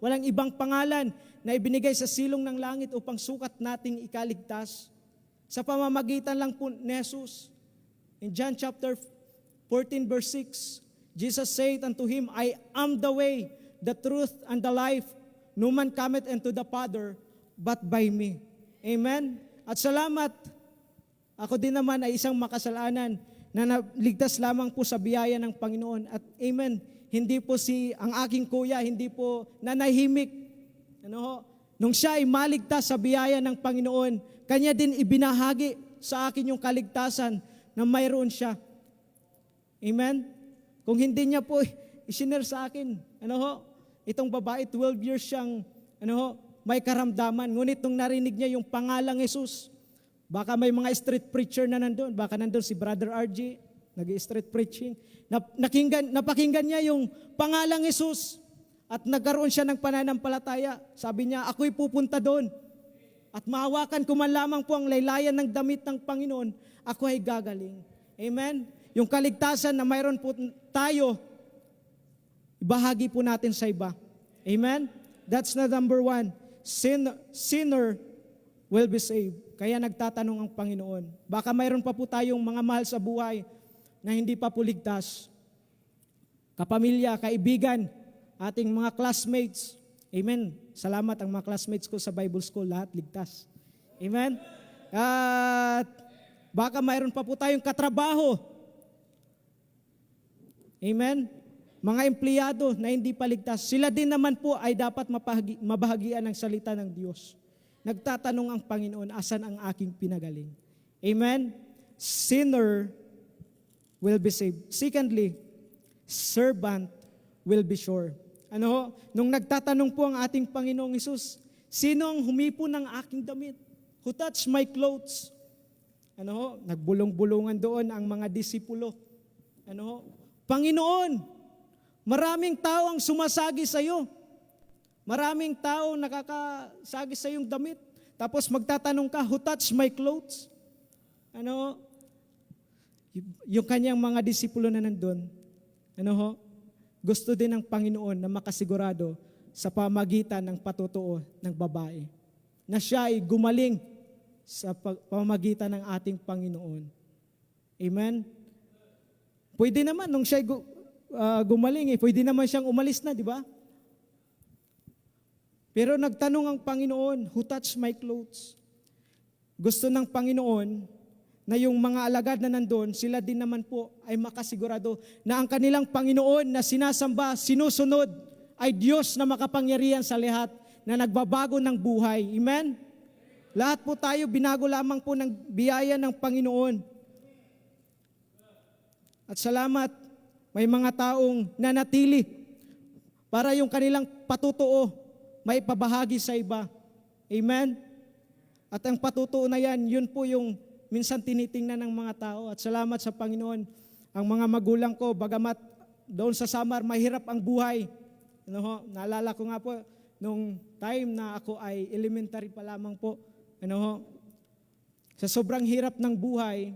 [SPEAKER 5] Walang ibang pangalan na ibinigay sa silong ng langit upang sukat nating ikaligtas. Sa pamamagitan lang po ni Jesus. In John chapter 14 verse 6, Jesus said unto him, I am the way, the truth, and the life. No man cometh unto the Father, but by me. Amen? At salamat, ako din naman ay isang makasalanan na naligtas lamang po sa biyaya ng Panginoon. At amen, hindi po ang aking kuya, hindi po nanahimik. Nung siya ay maligtas sa biyaya ng Panginoon, kanya din ibinahagi sa akin yung kaligtasan na mayroon siya. Amen? Kung hindi niya po isinare sa akin, ano ho, itong babae, 12 years siyang, ano ho, may karamdaman. Ngunit nung narinig niya yung pangalang Jesus, baka may mga street preacher na nandun, baka nandun si Brother RG, nag-street preaching, napakinggan niya yung pangalang Jesus, at nagkaroon siya ng pananampalataya. Sabi niya, ako'y pupunta doon, at mahawakan ko man lamang po ang laylayan ng damit ng Panginoon, ako ay gagaling. Amen? Yung kaligtasan na mayroon po tayo, bahagi po natin sa iba. Amen? That's the number one. Sinner will be saved. Kaya nagtatanong ang Panginoon. Baka mayroon pa po tayong mga mahal sa buhay na hindi pa po ligtas. Kapamilya, kaibigan, ating mga classmates. Amen. Salamat ang mga classmates ko sa Bible School, lahat ligtas. Amen. At baka mayroon pa po tayong katrabaho. Amen. Mga empleyado na hindi pa ligtas, sila din naman po ay dapat mabahagian ng salita ng Diyos. Nagtatanong ang Panginoon, asan ang aking pinagaling? Amen? Sinner will be saved. Secondly, servant will be sure. Ano ho? Nung nagtatanong po ang ating Panginoong Hesus, sino ang humipo ng aking damit? Who touched my clothes? Ano ho? Nagbulong-bulungan doon ang mga disipulo. Ano ho? Panginoon, maraming tao ang sumasagi sa iyo. Maraming tao nakakasagi sa iyong damit. Tapos magtatanong ka, who touched my clothes? Ano? Yung kanyang mga disipulo na nandun, ano ho? Gusto din ng Panginoon na makasigurado sa pamagitan ng patutuo ng babae na siya ay gumaling sa pamagitan ng ating Panginoon. Amen? Pwede naman, nung siya gumaling, pwede naman siyang umalis na, di ba? Pero nagtanong ang Panginoon, who touched my clothes? Gusto ng Panginoon na yung mga alagad na nandun, sila din naman po ay makasigurado na ang kanilang Panginoon na sinasamba, sinusunod, ay Diyos na makapangyarihan sa lahat, na nagbabago ng buhay. Amen? Lahat po tayo, binago lamang po ng biyaya ng Panginoon. At salamat, may mga taong nanatili para yung kanilang patutuo may pabahagi sa iba. Amen? At ang patutuo na yan, yun po yung minsan tinitingnan ng mga tao. At salamat sa Panginoon, ang mga magulang ko, bagamat doon sa Samar, mahirap ang buhay. Ano ho? Naalala ko nga po, nung time na ako ay elementary pa lamang po. Ano ho? Sa sobrang hirap ng buhay,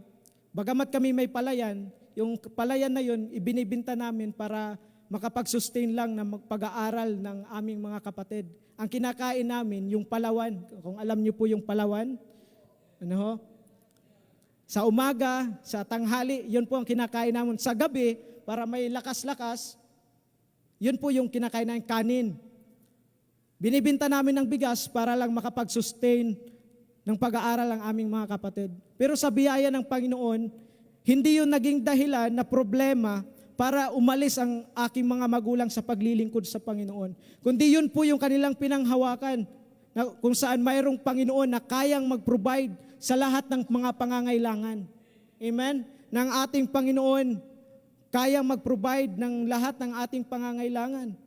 [SPEAKER 5] bagamat kami may palayan, yung palayan na yun, ibinibinta namin para makapag-sustain lang na pag-aaral ng aming mga kapatid. Ang kinakain namin, yung palawan. Kung alam niyo po yung palawan, ano ho? Sa umaga, sa tanghali, yun po ang kinakain namin. Sa gabi, para may lakas-lakas, yun po yung kinakain namin, kanin. Binibinta namin ng bigas para lang makapag-sustain ng pag-aaral ang aming mga kapatid. Pero sa biyaya ng Panginoon, hindi yun naging dahilan na problema para umalis ang aking mga magulang sa paglilingkod sa Panginoon. Kundi yun po yung kanilang pinanghawakan, na kung saan mayroong Panginoon na kayang mag-provide sa lahat ng mga pangangailangan. Amen? Ng ating Panginoon, kayang mag-provide ng lahat ng ating pangangailangan.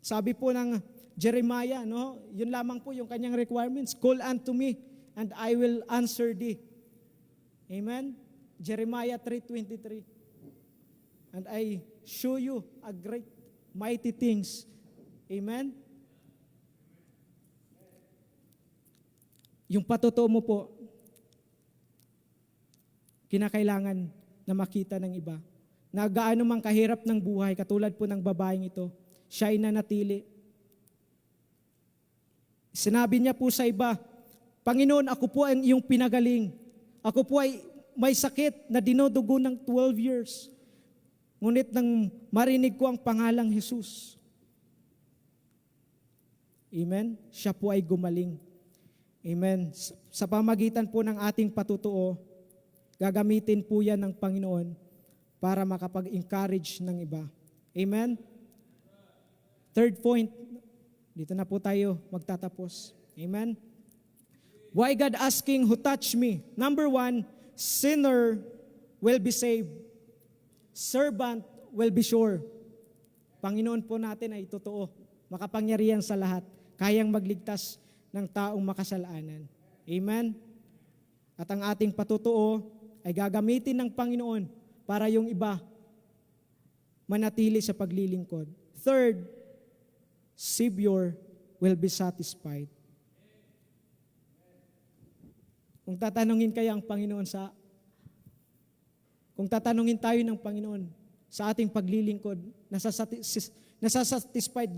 [SPEAKER 5] Sabi po ng Jeremiah, no? Yun lamang po yung kanyang requirements. Call unto me, and I will answer thee. Amen? Jeremiah 3:23. And I show you a great, mighty things. Amen? Yung patutuo mo po, kinakailangan na makita ng iba. Na gaano mang kahirap ng buhay, katulad po ng babaeng ito, siya ay nanatili. Sinabi niya po sa iba, Panginoon, ako po ang iyong pinagaling. Ako po ay may sakit na dinodugo ng 12 years. Ngunit nang marinig ko ang pangalang Jesus, amen, siya po ay gumaling. Amen. Sa pamagitan po ng ating patutuo, gagamitin po yan ng Panginoon para makapag-encourage ng iba. Amen. Third point, dito na po tayo magtatapos. Amen. Why God asking who touched me? Number one, sinner will be saved. servant will be sure. Panginoon po natin ay totoo, makapangyarihan sa lahat, kayang magligtas ng taong makasalanan. Amen? At ang ating patutuo ay gagamitin ng Panginoon para yung iba manatili sa paglilingkod. Third, Savior will be satisfied. Kung tatanungin tayo ng Panginoon sa ating paglilingkod, nasasatisfied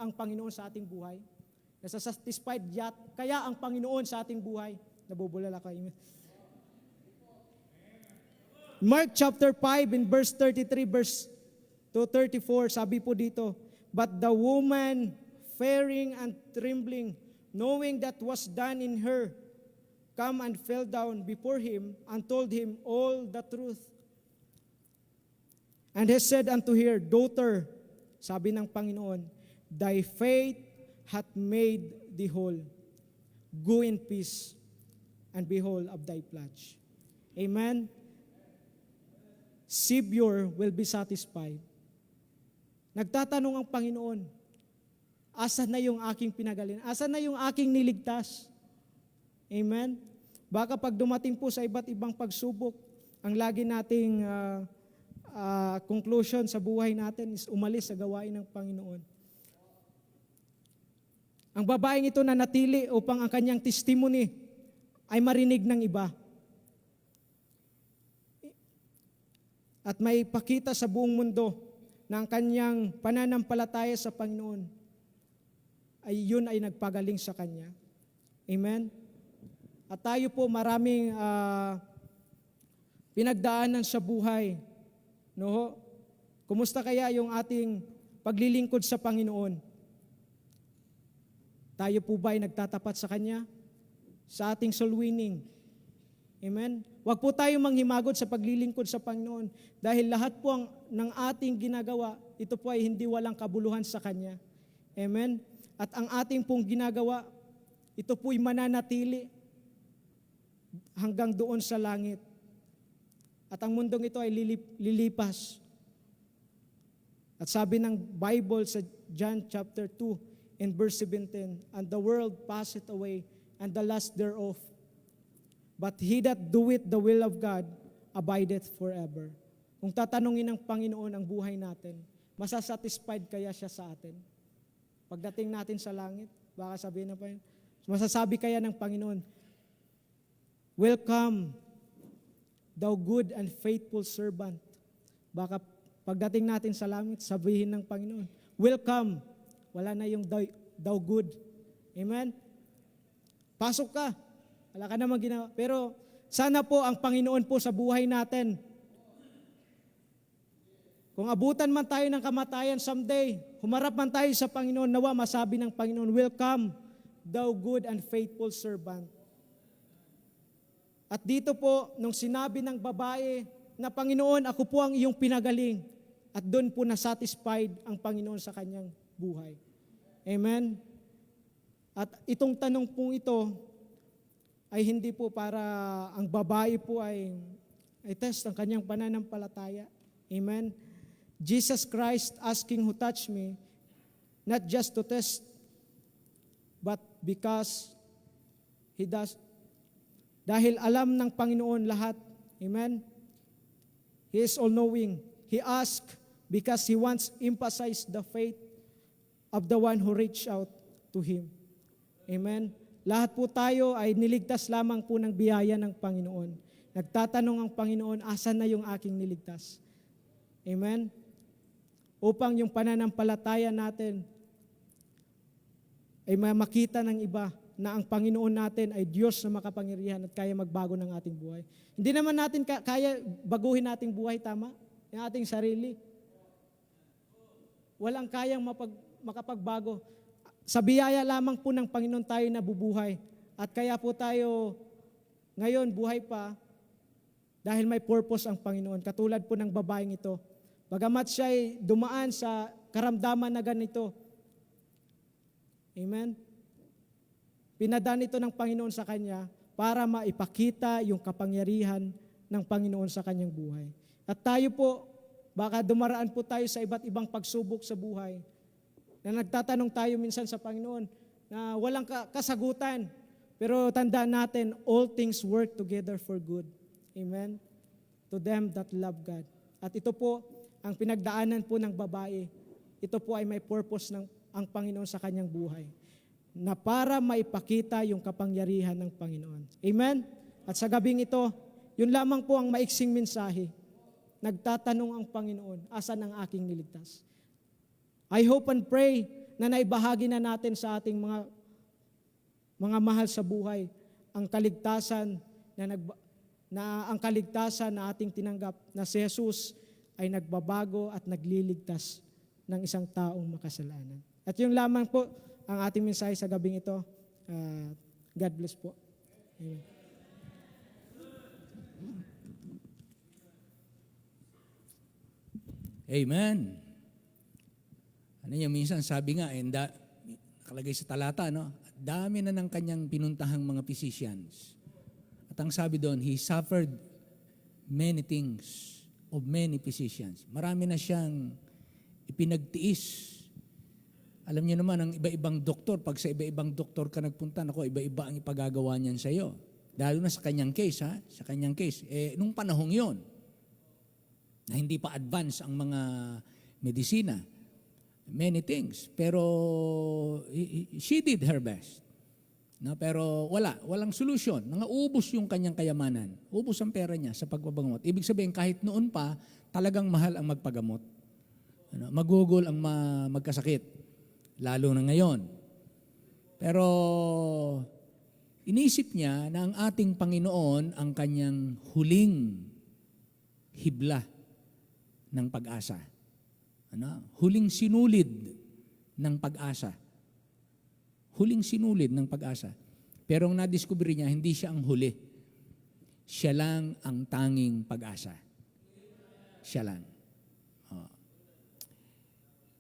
[SPEAKER 5] ang Panginoon sa ating buhay. Nasasatisfied kaya ang Panginoon sa ating buhay. Nabubulala kayo. Mark chapter 5 in verse 33 verse to 34, sabi po dito, "But the woman, fearing and trembling, knowing that was done in her, come and fell down before him and told him all the truth. And he said unto her, Daughter," sabi ng Panginoon, "thy faith hath made thee whole. Go in peace and be whole of thy pledge." Amen? Savior will be satisfied. Nagtatanong ang Panginoon, asan na yung aking pinagaling? Asan na yung aking niligtas? Amen? Baka pag dumating po sa iba't ibang pagsubok, ang lagi nating conclusion sa buhay natin is umalis sa gawain ng Panginoon. Ang babaeng ito na natili upang ang kanyang testimony ay marinig ng iba. At may pakita sa buong mundo na ang kanyang pananampalataya sa Panginoon yun ay nagpagaling sa kanya. Amen? At tayo po maraming pinagdaanan sa buhay. No? Kumusta kaya yung ating paglilingkod sa Panginoon? Tayo po ba ay nagtatapat sa Kanya? Sa ating soul winning? Amen? Huwag po tayo manghimagod sa paglilingkod sa Panginoon dahil lahat po ng ating ginagawa, ito po ay hindi walang kabuluhan sa Kanya. Amen? At ang ating pong ginagawa, ito po'y mananatili hanggang doon sa langit. At ang mundong ito ay lilipas. At sabi ng Bible sa John chapter 2 in verse 17, "And the world passeth away, and the lust thereof. But he that doeth the will of God abideth forever." Kung tatanungin ng Panginoon ang buhay natin, masasatisfied kaya siya sa atin? Pagdating natin sa langit, baka sabihin na pa yun, masasabi kaya ng Panginoon, "Welcome, thou good and faithful servant." Baka pagdating natin sa langit, sabihin ng Panginoon, "Welcome." Wala na yung thou good. Amen? Pasok ka. Wala ka namang ginawa. Pero sana po ang Panginoon po sa buhay natin. Kung abutan man tayo ng kamatayan someday, humarap man tayo sa Panginoon, nawa masabi ng Panginoon, "Welcome, thou good and faithful servant." At dito po, nung sinabi ng babae na, "Panginoon, ako po ang iyong pinagaling," at doon po na-satisfied ang Panginoon sa kanyang buhay. Amen? At itong tanong pong ito ay hindi po para ang babae po ay test ang kanyang pananampalataya. Amen? Jesus Christ asking who touched me, not just to test, but because He does. Dahil alam ng Panginoon lahat. Amen? He is all-knowing. He asked because He wants to emphasize the faith of the one who reached out to Him. Amen? Lahat po tayo ay niligtas lamang po ng biyaya ng Panginoon. Nagtatanong ang Panginoon, asan na yung aking niligtas? Amen? Upang yung pananampalataya natin ay makita ng iba na ang Panginoon natin ay Diyos na makapangyarihan at kaya magbago ng ating buhay. Hindi naman natin kaya baguhin ating buhay, tama? Yung ating sarili. Walang kayang makapagbago. Sa biyaya lamang po ng Panginoon tayo nabubuhay. At kaya po tayo ngayon buhay pa dahil may purpose ang Panginoon. Katulad po ng babaeng ito. Bagamat siya ay dumaan sa karamdaman na ganito. Amen? Pinadaan ito ng Panginoon sa kanya para maipakita yung kapangyarihan ng Panginoon sa kanyang buhay. At tayo po, baka dumaraan po tayo sa iba't ibang pagsubok sa buhay na nagtatanong tayo minsan sa Panginoon na walang kasagutan. Pero tandaan natin, all things work together for good. Amen? To them that love God. At ito po, ang pinagdaanan po ng babae, ito po ay may purpose ng ang Panginoon sa kanyang buhay, na para maipakita yung kapangyarihan ng Panginoon. Amen? At sa gabing ito, yun lamang po ang maiksing mensahe. Nagtatanong ang Panginoon, asan ang aking niligtas? I hope and pray na naibahagi na natin sa ating mga mahal sa buhay ang kaligtasan ang kaligtasan na ating tinanggap na si Jesus ay nagbabago at nagliligtas ng isang taong makasalanan. At yung lamang po ang ating mensahe sa gabing ito. God bless po. Amen.
[SPEAKER 2] Amen. Ano yung minsan sabi nga, nakalagay sa talata, no? Dami na ng kanyang pinuntahang mga physicians. At ang sabi doon, he suffered many things of many physicians. Marami na siyang ipinagtiis. Alam niyo naman, ang iba-ibang doktor, pag sa iba-ibang doktor ka nagpunta, iba-iba ang ipagagawa niyan sa iyo. Lalo na sa kanyang case, ha? Sa kanyang case. Nung panahong yon, na hindi pa advance ang mga medisina, many things. Pero she did her best. No, pero walang solution. Ubos yung kanyang kayamanan. Ubos ang pera niya sa pagpapagamot. Ibig sabihin, kahit noon pa, talagang mahal ang magpagamot. Magugol ang magkasakit. Lalo na ngayon. Pero inisip niya na ang ating Panginoon ang kanyang huling hibla ng pag-asa. Huling sinulid ng pag-asa. Huling sinulid ng pag-asa. Pero ang nadiskubre niya, hindi siya ang huli. Siya lang ang tanging pag-asa. Siya lang.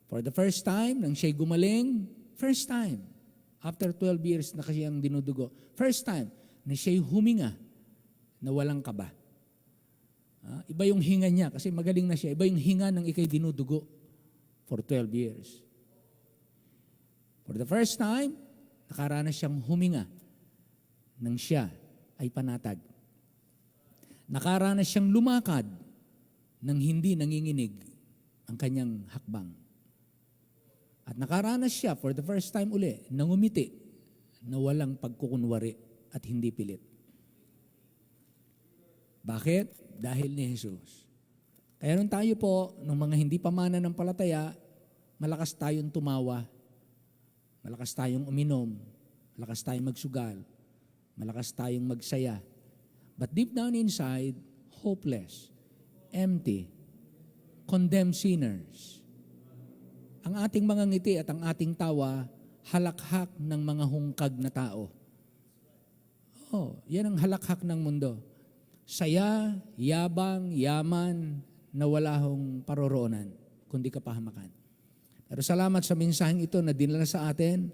[SPEAKER 2] For the first time, nang siya'y gumaling, first time, after 12 years na kanyang dinudugo, first time na siya'y huminga na walang kaba. Iba yung hinga niya, kasi magaling na siya. Iba yung hinga ng ikay dinudugo for 12 years. For the first time, nakaranas siyang huminga nang siya ay panatag. Nakaranas siyang lumakad nang hindi nanginginig ang kanyang hakbang. At nakaranas siya for the first time uli nang umiti na walang pagkukunwari at hindi pilit. Bakit? Dahil ni Jesus. Kaya nung tayo po, nung mga hindi pa mananampalataya, malakas tayong tumawa, malakas tayong uminom, malakas tayong magsugal, malakas tayong magsaya. But deep down inside, hopeless, empty, condemned sinners. Ang ating mga ngiti at ang ating tawa, halakhak ng mga hungkag na tao. Yan ang halakhak ng mundo. Saya, yabang, yaman, na wala hong paroroonan, kundi kapahamakan. Pero salamat sa mensaheng ito na dinala sa atin.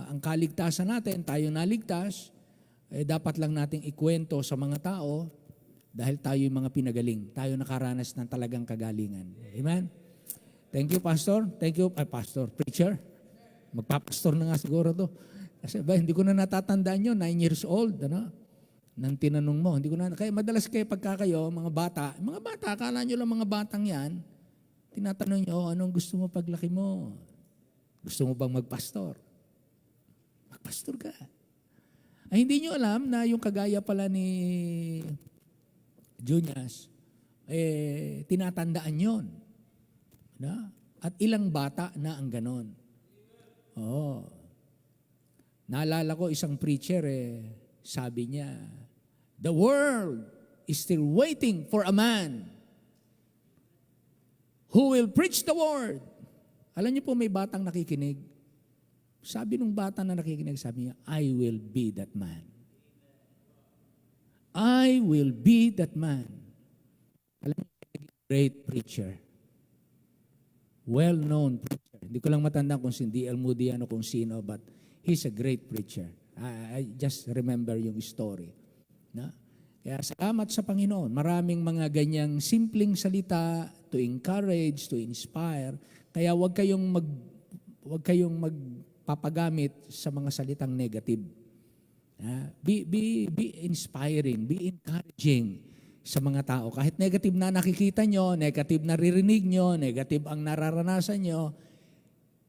[SPEAKER 2] Ang kaligtasan natin, tayo naligtas, dapat lang nating ikwento sa mga tao dahil tayo yung mga pinagaling. Tayo nakaranas ng talagang kagalingan. Amen? Thank you, Pastor. Thank you, Pastor, Preacher. Magpapastor na nga siguro to. Kasi hindi ko na natatandaan yun, 9 years old, nang tinanong mo. Hindi ko na, kaya madalas kayo pagka kayo, mga bata, akala nyo lang mga batang yan, tinatanong nyo, anong gusto mo paglaki mo? Gusto mo bang magpastor? Magpastor ka. Ay, hindi nyo alam na yung kagaya pala ni Junias, tinatandaan yon. At ilang bata na ang ganon. Naalala ko isang preacher, sabi niya, the world is still waiting for a man who will preach the word. Alam niyo po, may batang nakikinig. Sabi nung bata na nakikinig, sabi niya, I will be that man. I will be that man. Alam niyo, great preacher. Well-known preacher. Hindi ko lang matandaan kung si D.L. Moody o kung sino, but he's a great preacher. I just remember yung story. Kaya salamat sa Panginoon. Maraming mga ganyang simpleng salita to encourage, to inspire. Kaya huwag kayong magpapagamit sa mga salitang negative. Be inspiring, be encouraging sa mga tao. Kahit negative na nakikita nyo, negative na ririnig nyo, negative ang nararanasan nyo,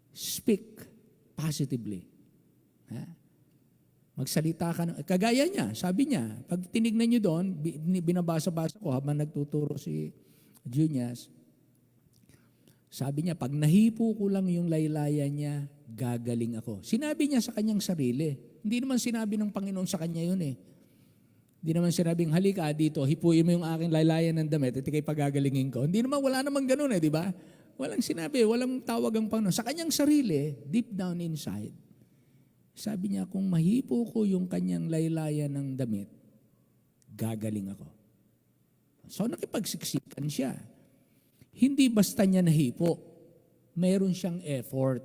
[SPEAKER 2] speak positively. Magsalita ka. Kagaya niya, sabi niya, pag tinignan nyo doon, binabasa-basa ko habang nagtuturo si Junias, sabi niya, pag nahipo ko lang yung laylayan niya, gagaling ako. Sinabi niya sa kanyang sarili. Hindi naman sinabi ng Panginoon sa kanya yun eh. Hindi naman sinabing, halika dito, hipuin mo yung aking laylayan ng damit at ikay pagagalingin ko. Hindi naman, wala namang ganun eh, di ba? Walang sinabi, walang tawag ang Panginoon. Sa kanyang sarili, deep down inside, sabi niya, kung mahipo ko yung kanyang laylayan ng damit, gagaling ako. So nakipagsiksikan siya. Hindi basta niya nahipo. Meron siyang effort.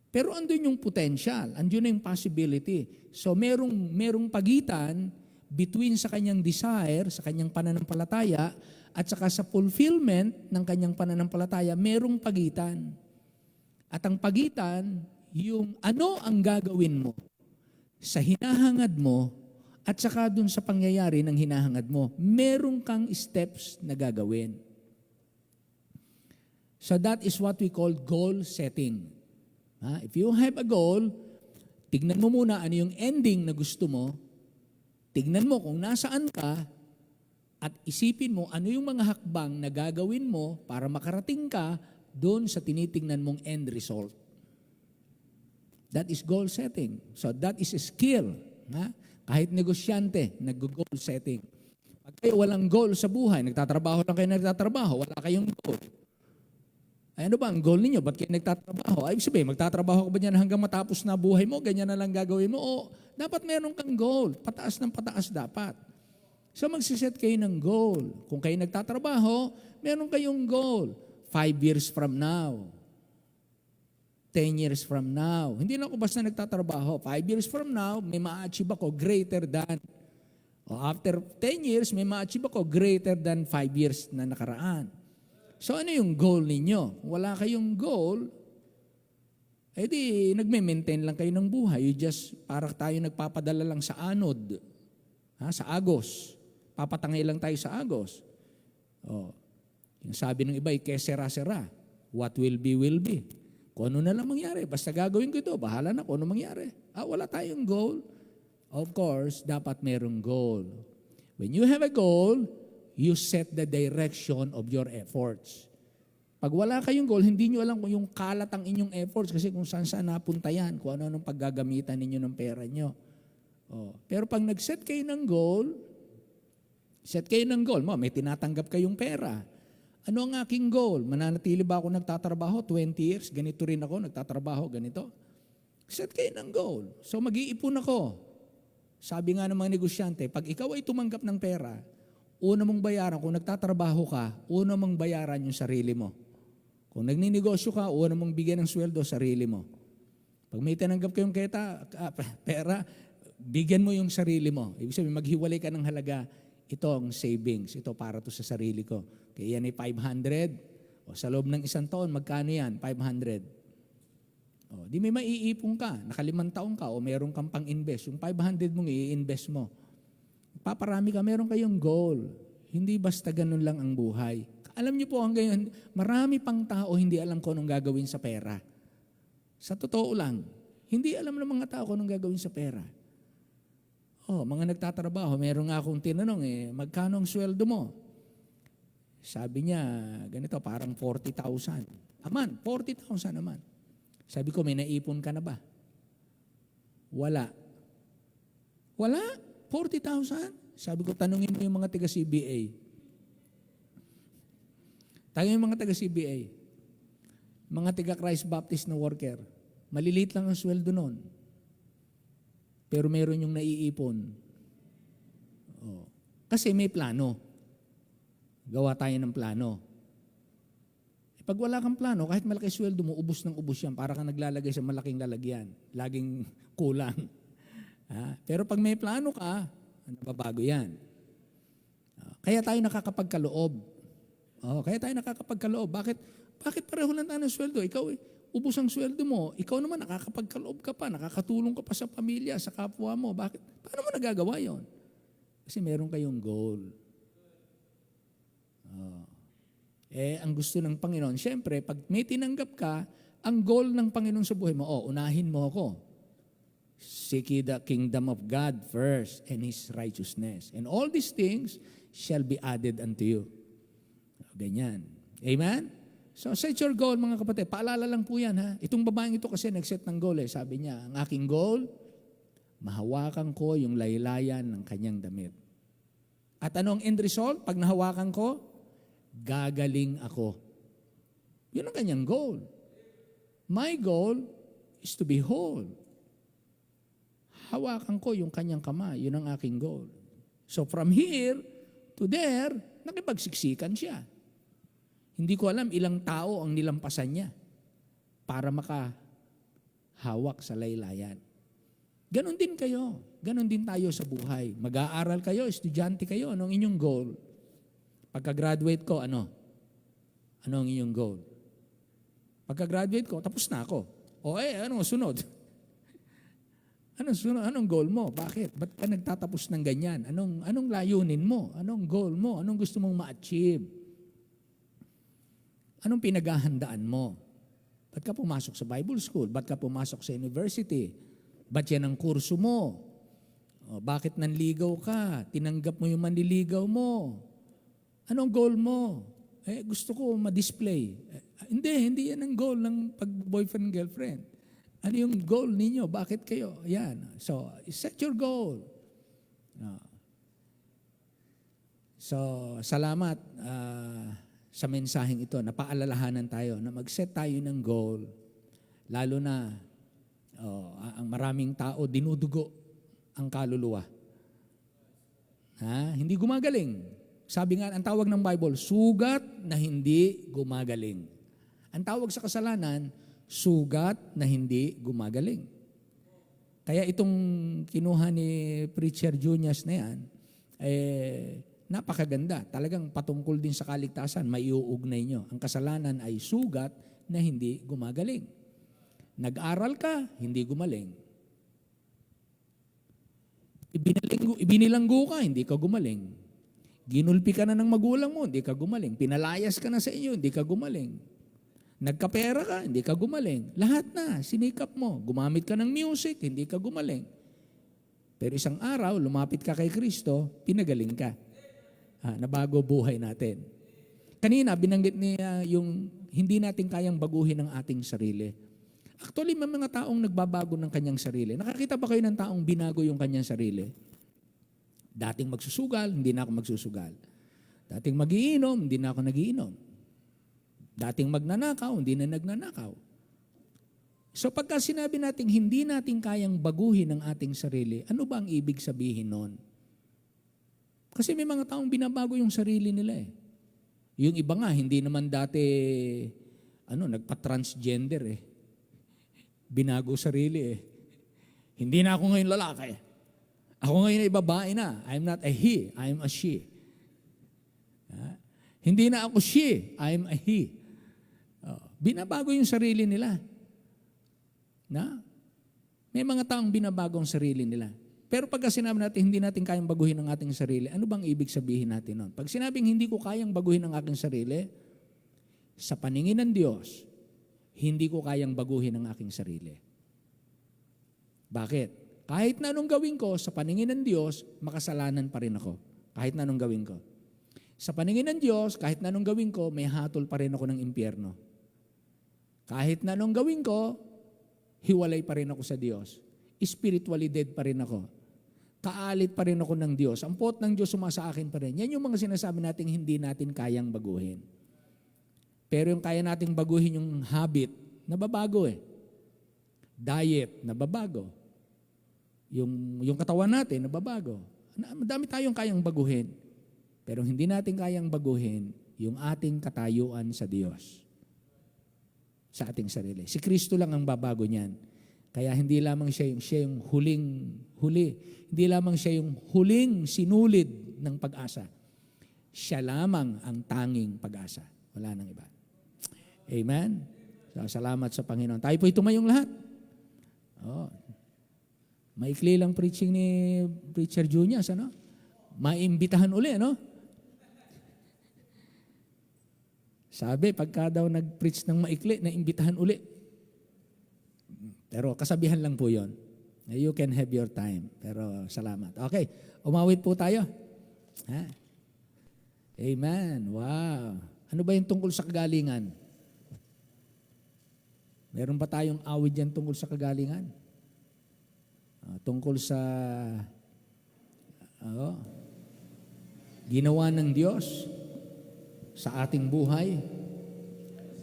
[SPEAKER 2] Pero andun yung potential, andun na yung possibility. So merong pagitan between sa kanyang desire, sa kanyang pananampalataya, at saka sa fulfillment ng kanyang pananampalataya, merong pagitan. At ang pagitan, yung ano ang gagawin mo sa hinahangad mo at saka dun sa pangyayari ng hinahangad mo, meron kang steps na gagawin. So that is what we call goal setting. If you have a goal, tignan mo muna ano yung ending na gusto mo, tignan mo kung nasaan ka, at isipin mo ano yung mga hakbang na gagawin mo para makarating ka doon sa tinitingnan mong end result. That is goal setting. So that is a skill. Kahit negosyante, nag-goal setting. Pag kayo walang goal sa buhay, nagtatrabaho lang kayo wala kayong goal. Ay, ano ba ang goal ninyo? Ba't kayo nagtatrabaho? Ay, sabihin, magtatrabaho ka ba dyan hanggang matapos na buhay mo? Ganyan na lang gagawin mo? O dapat meron kang goal. Pataas ng pataas dapat. So magsiset kayo ng goal. Kung kayo nagtatrabaho, meron kayong goal. 5 years from now. 10 years from now. Hindi na ako basta nagtatrabaho. 5 years from now, may ma-achieve ako greater than. O after 10 years, may ma-achieve ako greater than 5 years na nakaraan. So ano yung goal ninyo? Wala kayong goal, edi nagme-maintain lang kayo ng buhay. You just, para tayo nagpapadala lang sa anod. Sa agos. Papatangay lang tayo sa agos. O, yung sabi ng iba, kesera-sera. What will be, will be. Kung ano na lang mangyari, basta gagawin ko ito, bahala na kung ano mangyari. Wala tayong goal. Of course, dapat merong goal. When you have a goal, you set the direction of your efforts. Pag wala kayong goal, hindi nyo alam kung yung kalat ang inyong efforts kasi kung saan napunta yan, kung ano-anong paggagamitan ninyo ng pera nyo. Pero pag nag-set kayo ng goal, may tinatanggap kayong pera. Ano ang aking goal? Mananatili ba ako nagtatrabaho 20 years? Ganito rin ako, nagtatrabaho, ganito. Set kayo ng goal. So mag-iipon ako. Sabi nga ng mga negosyante, pag ikaw ay tumanggap ng pera, una mong bayaran, kung nagtatrabaho ka, una mong bayaran yung sarili mo. Kung nagninegosyo ka, una mong bigyan ng sweldo, sarili mo. Pag may tinanggap kayong pera, bigyan mo yung sarili mo. Ibig sabihin, maghiwalay ka ng halaga. Ito ang savings. Ito para to sa sarili ko. Kaya yan ay 500. Sa loob ng isang taon, magkano yan? 500. Di may maiipon ka. 5 taon ka o meron kang pang-invest. Yung 500 mong i-invest mo. Paparami ka, meron kayong goal. Hindi basta ganun lang ang buhay. Alam niyo po, hanggang marami pang tao hindi alam kung anong gagawin sa pera. Sa totoo lang, hindi alam ng mga tao kung anong gagawin sa pera. Mga nagtatrabaho, meron nga akong tinanong, magkano ang sweldo mo? Sabi niya, ganito, parang 40,000. 40,000 naman. Sabi ko, may naipon ka na ba? Wala. 40,000? Sabi ko, tanungin mo yung mga taga-CBA. Tanungin yung mga taga-CBA. Mga taga-Christ Baptist na worker. Maliliit lang ang sweldo nun. Pero meron yung naiipon. Kasi may plano. Gawa tayo ng plano. Pag wala kang plano, kahit malaki sweldo mo, ubos ng ubos yan. Para kang naglalagay sa malaking lalagyan. Laging kulang. Pero pag may plano ka, Nababago yan. Kaya tayo nakakapagkaloob. Kaya tayo nakakapagkaloob. Bakit pareho lang tayo ng sweldo? Ikaw, ubos ang sweldo mo. Ikaw naman nakakapagkaloob ka pa, nakakatulong ka pa sa pamilya, sa kapwa mo. Bakit? Paano mo nagagawa yon? Kasi meron kayong goal. Ang gusto ng Panginoon, siyempre, pag may tinanggap ka, ang goal ng Panginoon sa buhay mo, unahin mo ako. Seek ye the kingdom of God first and His righteousness. And all these things shall be added unto you. Ganyan. Amen? So set your goal mga kapatid. Paalala lang po yan ha. Itong babaeng ito kasi nag-set ng goal Sabi niya, ang aking goal, mahawakan ko yung laylayan ng kanyang damit. At anong end result? Pag nahawakan ko, gagaling ako. Yun ang kanyang goal. My goal is to be whole. Hawakan ko yung kanyang kamay. Yun ang aking goal. So from here to there, nakipagsiksikan siya. Hindi ko alam ilang tao ang nilampasan niya para makahawak sa laylayan. Ganon din kayo. Ganon din tayo sa buhay. Mag-aaral kayo, estudyante kayo. Anong inyong goal? Pagka-graduate ko, ano? Ano ang inyong goal? Pagka-graduate ko, tapos na ako. Anong sunod? Anong sunod? Anong goal mo? Bakit? Ba't ka nagtatapos ng ganyan? Anong layunin mo? Anong goal mo? Anong gusto mong ma-achieve? Anong pinaghahandaan mo? Ba't ka pumasok sa Bible school? Ba't ka pumasok sa university? Ba't yan ang kurso mo? Bakit nanligaw ka? Tinanggap mo yung manliligaw mo? Anong goal mo? Gusto ko ma-display. Hindi yan ang goal ng pag-boyfriend-girlfriend. Ano yung goal ninyo? Bakit kayo? Yan. So, set your goal. So, salamat sa mensaheng ito. Napaalalahanan tayo na mag-set tayo ng goal. Lalo na, ang maraming tao dinudugo ang kaluluwa. Hindi gumagaling. Sabi nga, ang tawag ng Bible, sugat na hindi gumagaling. Ang tawag sa kasalanan, sugat na hindi gumagaling. Kaya itong kinuha ni Preacher Juniors na yan, napakaganda. Talagang patungkol din sa kaligtasan, may iuugnay nyo. Ang kasalanan ay sugat na hindi gumagaling. Nag-aral ka, hindi gumaling. Ibinilanggo ka, hindi ka gumaling. Ginulpi ka na ng magulang mo, hindi ka gumaling. Pinalayas ka na sa inyo, hindi ka gumaling. Nagkapera ka, hindi ka gumaling. Lahat na, sinikap mo. Gumamit ka ng music, hindi ka gumaling. Pero isang araw, lumapit ka kay Kristo, pinagaling ka. Nabago buhay natin. Kanina, binanggit niya yung hindi natin kayang baguhin ang ating sarili. Actually, may mga taong nagbabago ng kanyang sarili. Nakakita ba kayo ng taong binago yung kanyang sarili? Dating magsusugal, hindi na ako magsusugal. Dating magiinom, hindi na ako nagiinom. Dating magnanakaw, hindi na nagnanakaw. So pagka sinabi natin hindi natin kayang baguhin ang ating sarili, ano ba ang ibig sabihin nun? Kasi may mga taong binabago yung sarili nila eh. Yung iba nga, hindi naman dati nagpa-transgender eh. Binago sarili eh. Hindi na ako ngayon lalaki. Ako ngayon ay babae na. I'm not a he, I'm a she. Hindi na ako she, I'm a he. Binabago yung sarili nila. May mga taong binabago ang sarili nila. Pero pagka sinabi natin, hindi natin kayang baguhin ang ating sarili, ano bang ibig sabihin natin nun? Pag sinabing hindi ko kayang baguhin ang aking sarili, sa paningin ng Diyos, hindi ko kayang baguhin ang aking sarili. Bakit? Kahit na anong gawin ko, sa paningin ng Diyos, makasalanan pa rin ako. Kahit na anong gawin ko. Sa paningin ng Diyos, kahit na anong gawin ko, may hatol pa rin ako ng impyerno. Kahit na anong gawin ko, hiwalay pa rin ako sa Diyos. Spiritually dead pa rin ako. Kaalit pa rin ako ng Diyos. Ang pot ng Diyos sumasa akin pa rin. Yan yung mga sinasabi natin hindi natin kayang baguhin. Pero yung kaya nating baguhin yung habit, nababago eh. Diet, nababago. Yung katawan natin, nababago. Madami tayong kayang baguhin. Pero hindi natin kayang baguhin yung ating katayuan sa Diyos. Sa ating sarili. Si Kristo lang ang babago niyan. Kaya hindi lamang siya yung huli. Hindi lamang siya yung huling sinulid ng pag-asa. Siya lamang ang tanging pag-asa. Wala nang iba. Amen? So, salamat sa Panginoon. Tayo po tumayong lahat. Oh. Maikli lang preaching ni Preacher Juniors, ano? Maimbitahan uli, ano? Sabi, pagka daw nag-preach ng maikli, naimbitahan uli. Pero kasabihan lang po yon. You can have your time. Pero salamat. Okay, umawit po tayo. Ha? Amen. Wow. Ano ba yung tungkol sa kagalingan? Meron ba tayong awit dyan tungkol sa kagalingan? Tungkol sa ginawa ng Diyos sa ating buhay.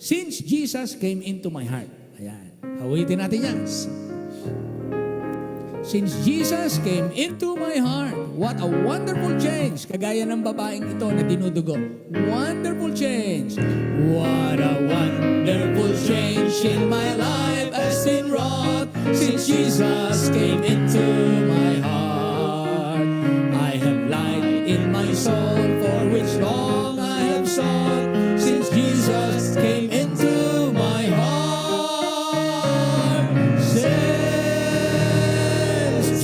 [SPEAKER 2] Since Jesus came into my heart. Ayan. Awitin natin yan. Since Jesus came into my heart, what a wonderful change. Kagaya ng babaeng ito na dinudugo. Wonderful change.
[SPEAKER 1] What a wonderful change in my life has been wrought since Jesus came into my heart. I have light in my soul for which long I have sought since Jesus came into my heart. Since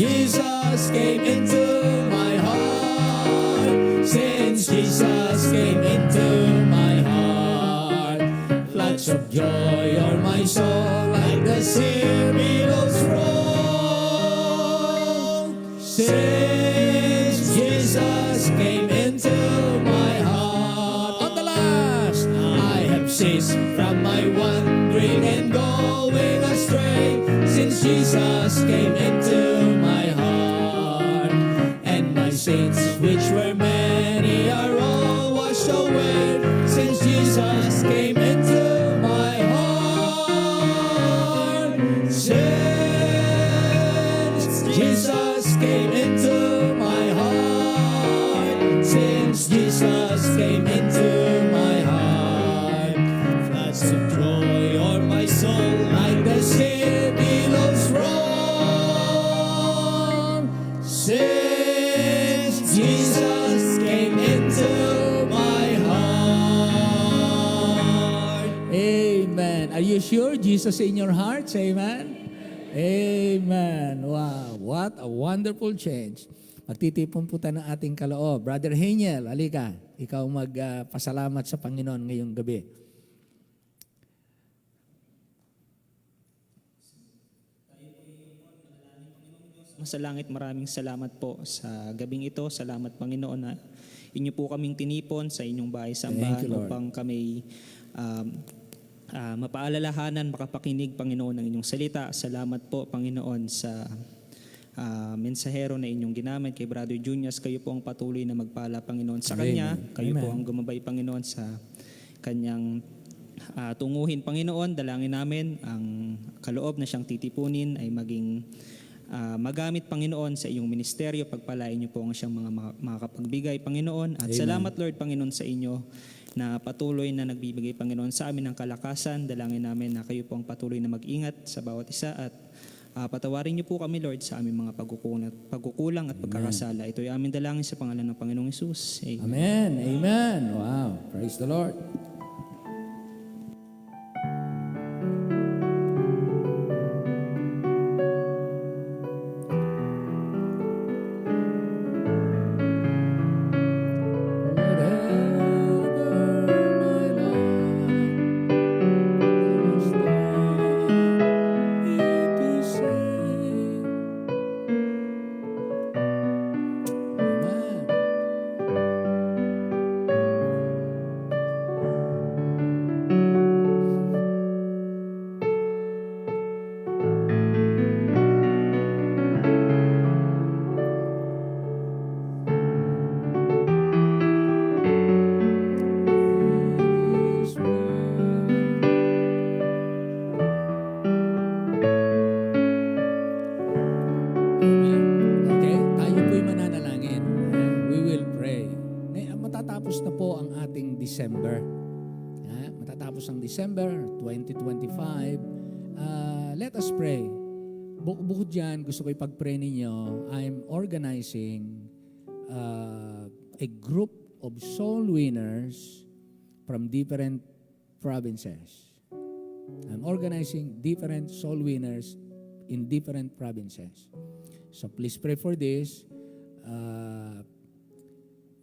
[SPEAKER 1] Jesus came into my heart. Since Jesus came into my heart. Floods of joy on my soul like the sea billows roll. Since Jesus came into my heart. On the last, I have ceased from my wandering and going astray. Since Jesus came into my heart. And my sins, which were many, are all washed away. Since Jesus came into my heart. Since Jesus came into my heart. Since Jesus came into my heart. Floods of joy on my soul like the sea billows roll. Since Jesus came into my heart.
[SPEAKER 2] Amen. Are you sure Jesus in your heart? Say amen. Amen. Wow, what a wonderful change. Magtitipon po tayo ng ating kaloob. Brother Haniel, halika. Ikaw magpasalamat sa Panginoon ngayong gabi.
[SPEAKER 6] Sa langit, maraming salamat po sa gabing ito. Salamat, Panginoon, na inyo po kaming tinipon sa inyong bahay sambahan
[SPEAKER 2] Thank you, Lord.
[SPEAKER 6] upang kami mapaalalahanan, makapakinig, Panginoon, ng inyong salita. Salamat po, Panginoon, sa mensahero na inyong ginamit kay Brother Juniors. Kayo po ang patuloy na magpala, Panginoon, sa kanya.
[SPEAKER 2] Amen.
[SPEAKER 6] Kayo po
[SPEAKER 2] Amen.
[SPEAKER 6] ang gumabay, Panginoon, sa kanyang tunguhin, Panginoon. Dalangin namin ang kaloob na siyang titipunin ay maging magamit, Panginoon, sa iyong ministeryo. Pagpalain niyo po ang siyang mga makakapagbigay, Panginoon. At
[SPEAKER 2] Amen.
[SPEAKER 6] salamat, Lord, Panginoon, sa inyo na patuloy na nagbibigay, Panginoon, sa amin ng kalakasan. Dalangin namin na kayo po ang patuloy na mag-ingat sa bawat isa at patawarin niyo po kami, Lord, sa aming mga pagkukulang at pagkakasala. Ito ay aming dalangin sa pangalan ng Panginoong Hesus. Amen.
[SPEAKER 2] Amen. Amen. Wow. Praise the Lord. Okay, tayo po'y mananalangin. We will pray. Matatapos na po ang ating December. Matatapos ang December 2025. Let us pray. bukod dyan, gusto ko ipag-pray ninyo, I'm organizing a group of soul winners from different provinces. I'm organizing different soul winners in different provinces. So please pray for this.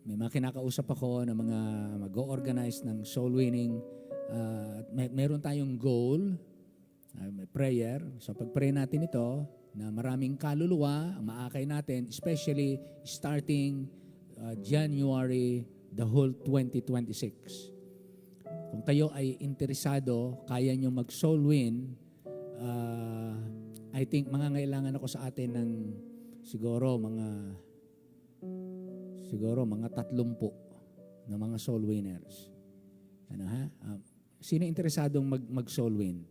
[SPEAKER 2] May mga kinakausap ako na mga mag-organize ng soul winning. Meron tayong goal, may prayer. So pag-pray natin ito, na maraming kaluluwa ang maakay natin, especially starting January, the whole 2026. Kung kayo ay interesado, kaya nyo mag-soul win, I think mangangailangan ako sa atin ng siguro mga 30 na mga soul winners. Ano ha? Sino interesadong mag-soul win?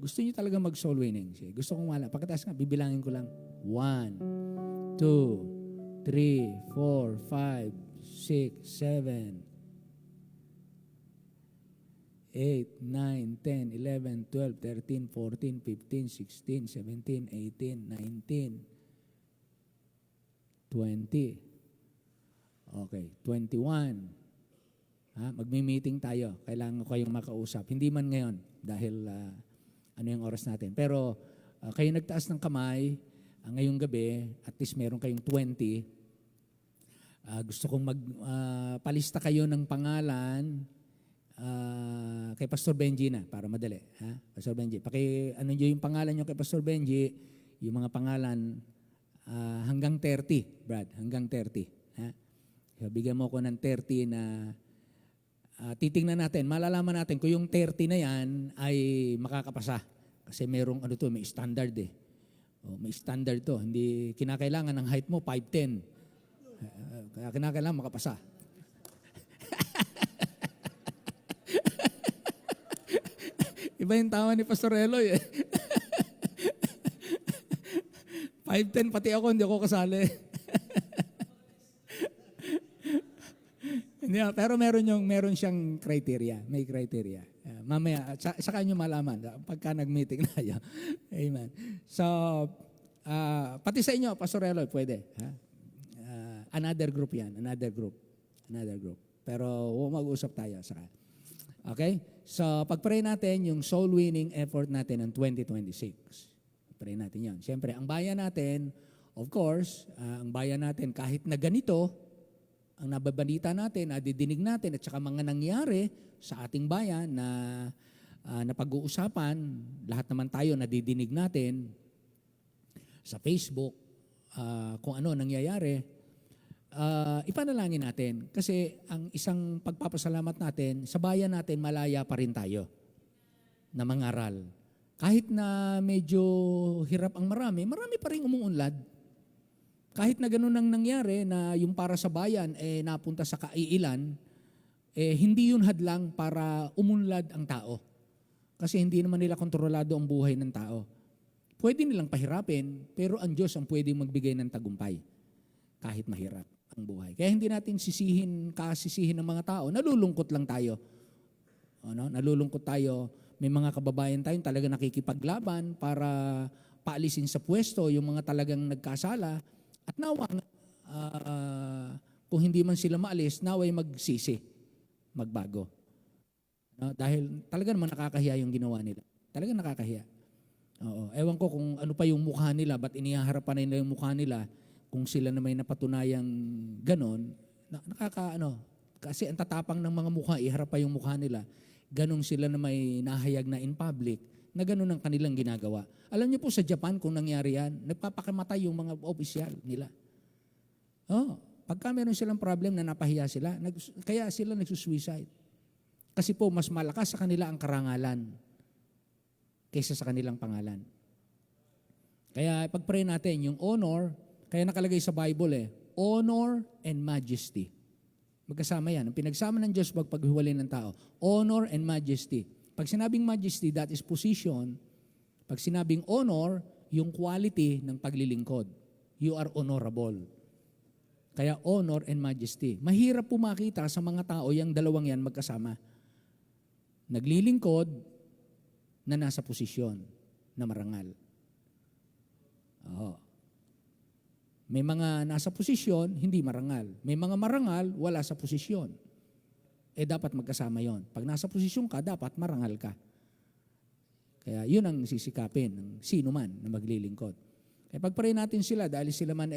[SPEAKER 2] Gusto niyo talaga mag-soul winning? Gusto kong wala. Pagkatapos nga, bibilangin ko lang. 1, 2, 3, 4, 5, 6, 7, 8, 9, 10, 11, 12, 13, 14, 15, 16, 17, 18, 19, 20. Okay, 21. Magmi-meeting tayo. Kailangan ko kayong makausap. Hindi man ngayon dahil ano yung oras natin. Pero kayo nagtaas ng kamay ngayong gabi, at least meron kayong 20. Gusto kong palista kayo ng pangalan kay Pastor Benji na para madali. Pastor Benji, ano nyo yung pangalan nyo kay Pastor Benji, yung mga pangalan hanggang 30, Brad, hanggang 30. So, bigyan mo ko ng 30 na titingnan natin, malalaman natin kung yung 30 na yan ay makakapasa. Kasi merong may standard eh. May standard to. Hindi kinakailangan ng height mo 5'10". Kaya kinakailangan makapasa. Iba yung tawa ni Pastor Eloy eh. 5'10", pati ako, hindi ako kasali. Pero meron siyang criteria. May criteria. Mamaya, saka nyo malaman pagka nag-meeting na yun. Amen. So, pati sa inyo, Pastor Eloy, pwede. Another group yan. Another group. Pero mag-usap tayo. Saka. Okay? So, pag-pray natin yung soul winning effort natin ng 2026. Pray natin yan. Siyempre, ang bayan natin, of course, ang bayan natin kahit na ganito, ang nababalita natin, nadidinig natin, at saka mga nangyari sa ating bayan na napag-uusapan, lahat naman tayo nadidinig natin sa Facebook, kung ano nangyayari, ipanalangin natin. Kasi ang isang pagpapasalamat natin, sa bayan natin, malaya pa rin tayo na mangaral. Kahit na medyo hirap ang marami pa rin umuunlad. Kahit na ganun ang nangyari na yung para sa bayan napunta sa kaiilan, hindi yun hadlang para umunlad ang tao. Kasi hindi naman nila kontrolado ang buhay ng tao. Pwede nilang pahirapin, pero ang Diyos ang pwedeng magbigay ng tagumpay kahit mahirap ang buhay. Kaya hindi natin sisihin ng mga tao. Nalulungkot lang tayo. Nalulungkot tayo. May mga kababayan tayong talaga nakikipaglaban para paalisin sa pwesto yung mga talagang nagkasala. At nawa, kung hindi man sila maalis, naway magsisi, magbago. Dahil talaga naman nakakahiya yung ginawa nila. Talaga nakakahiya. Ewan ko kung ano pa yung mukha nila, ba't inihaharap pa nila yung mukha nila, kung sila na may napatunayang ganon, kasi ang tatapang ng mga mukha, iharap pa yung mukha nila, ganon sila na may nahayag na in public, na gano'n ang kanilang ginagawa. Alam niyo po sa Japan kung nangyari yan, nagpapakamatay yung mga opisyal nila. Pagka meron silang problem na napahiya sila, kaya sila nagsusuicide. Kasi po mas malakas sa kanila ang karangalan kaysa sa kanilang pangalan. Kaya pag-pray natin yung honor, kaya nakalagay sa Bible honor and majesty. Magkasama yan. Ang pinagsama ng Diyos paghiwalay ng tao, honor and majesty. Pag sinabing majesty, that is position. Pag sinabing honor, yung quality ng paglilingkod. You are honorable. Kaya honor and majesty. Mahirap po makita sa mga tao yung dalawang yan magkasama. Naglilingkod na nasa posisyon na marangal. Oo. May mga nasa posisyon, hindi marangal. May mga marangal, wala sa posisyon. Dapat magkasama yon. Pag nasa posisyon ka, dapat marangal ka. Kaya yun ang sisikapin ng sino man na maglilingkod. Kaya pagpray natin sila dahil sila man